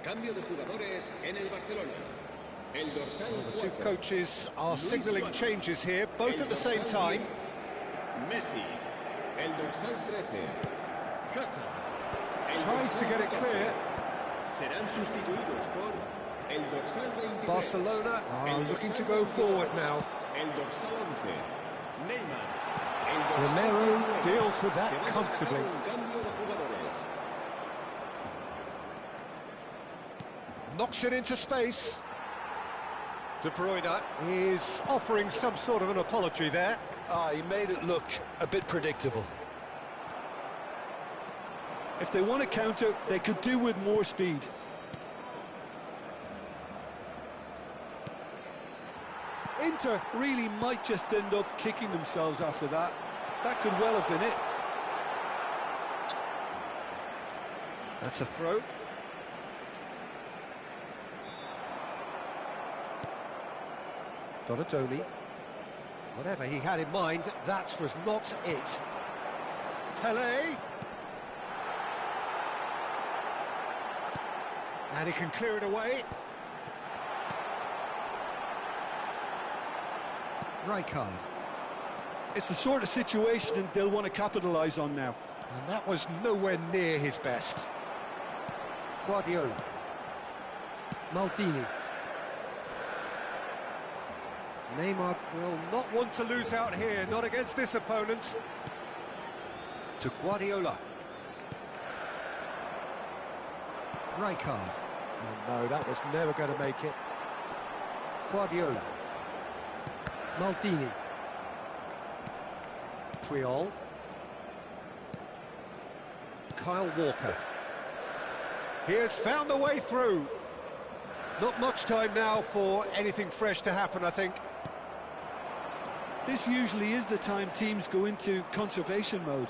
Cambio de jugadores en el Barcelona. El dorsal Well, the two 4. coaches are Luis signalling Suárez. changes here, both El at the same dorsal time. 10. Messi. El dorsal 13. Hazard. El Tries to dorsal get it 14. clear. Serán sustituidos por el dorsal 23. Barcelona are El looking to dorsal go forward 22. now. El dorsal 11. Neymar. El dorsal Romero 19. deals with that Se va a comfortably. marcar un cambio de jugadores. Knocks it into space. De Bruyne is offering some sort of an apology there. Ah, he made it look a bit predictable. If they want to counter, they could do with more speed. Inter really might just end up kicking themselves after that. That could well have been it. That's a throw. Donatoni. Whatever he had in mind, that was not it. Pele. And he can clear it away. Rijkaard. It's the sort of situation they'll want to capitalise on now. And that was nowhere near his best. Guardiola. Maldini. Neymar will not want to lose out here, not against this opponent. To Guardiola. Rijkaard. Oh no, that was never going to make it. Guardiola. Maldini. Triol. Kyle Walker. He has found the way through. Not much time now for anything fresh to happen, I think. This usually is the time teams go into conservation mode.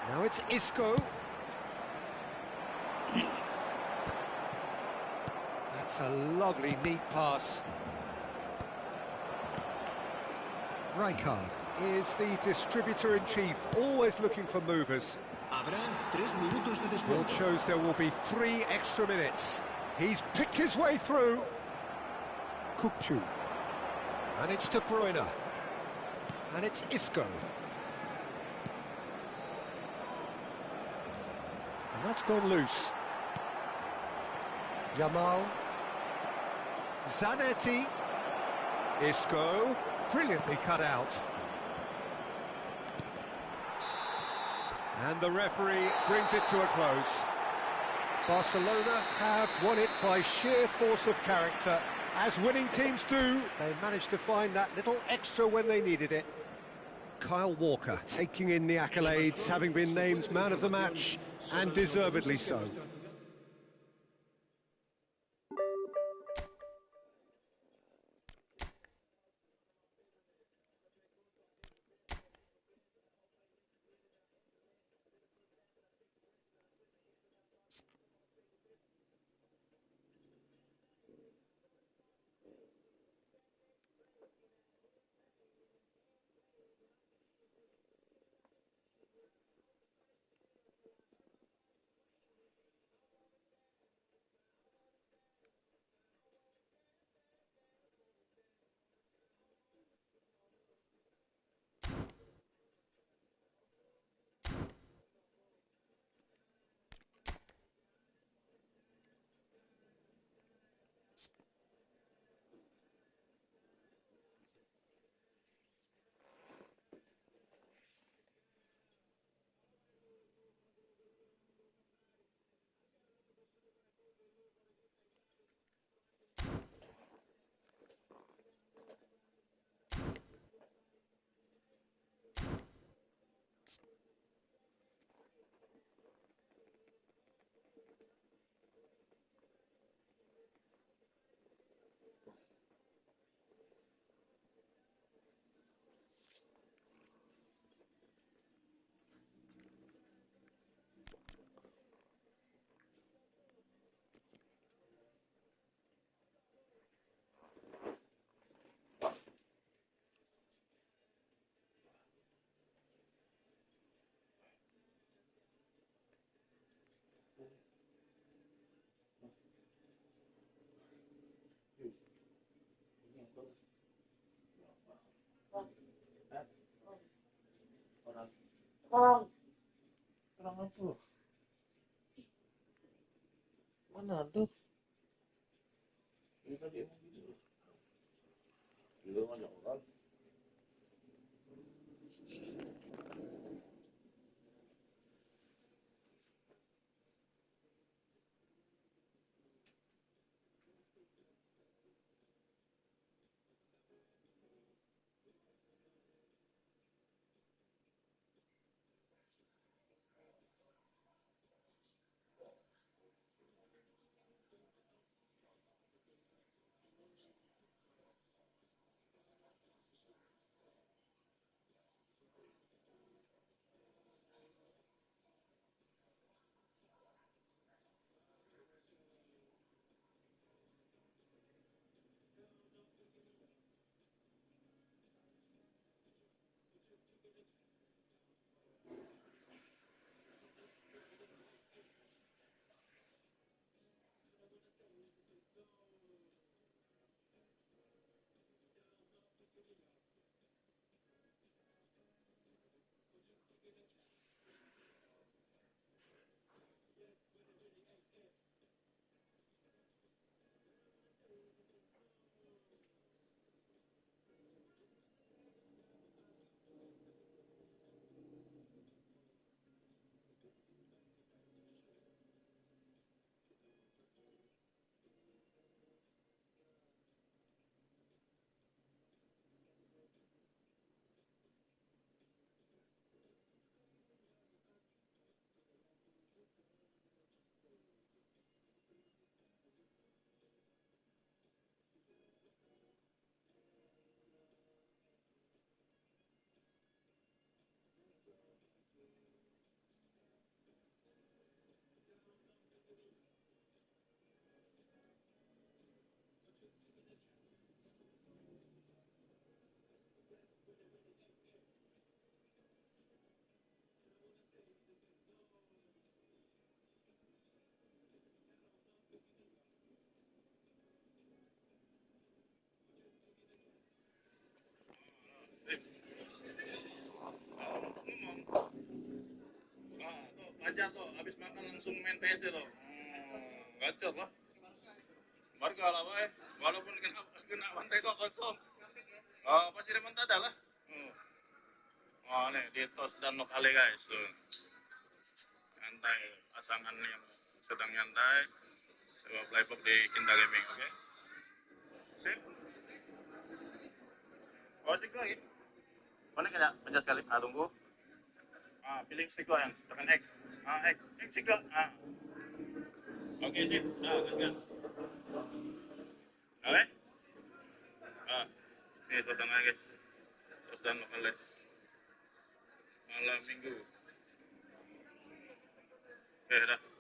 Now it's Isco. That's a lovely, neat pass. Rijkaard is the distributor-in-chief, always looking for movers. Habrá 3 minutos de Field descuento. shows there will be 3 extra minutes. He's picked his way through. Kukçu. And it's De Bruyne. And it's Isco. And that's gone loose. Yamal. Zanetti. Isco. Brilliantly cut out. And the referee brings it to a close. Barcelona have won it by sheer force of character. As winning teams do, they managed to find that little extra when they needed it. Kyle Walker taking in the accolades, having been named man of the match, and deservedly so. Bang, kurang apa? Mana tuh? Ini tadi emang gitu. Dulu ada orang. Tuh Fajar tuh habis makan langsung main PS tuh. Gacor lah. Warga lah, boy. Walaupun kena bantai kok kosong. Pasti remontada lah. Nih di tos dan lokale guys tuh. Nyantai, pasangan yang sedang nyantai. Coba playbook di ikinTa Gaming, oke? Sip. Sik lagi. Mana kena pencet sekali. Tunggu. Pilih stick yang tekan X. X stick Oke, sip. Kan. Oke? Ini tos dan guys. Tos dan lokale. Malam minggu. Oke, dah.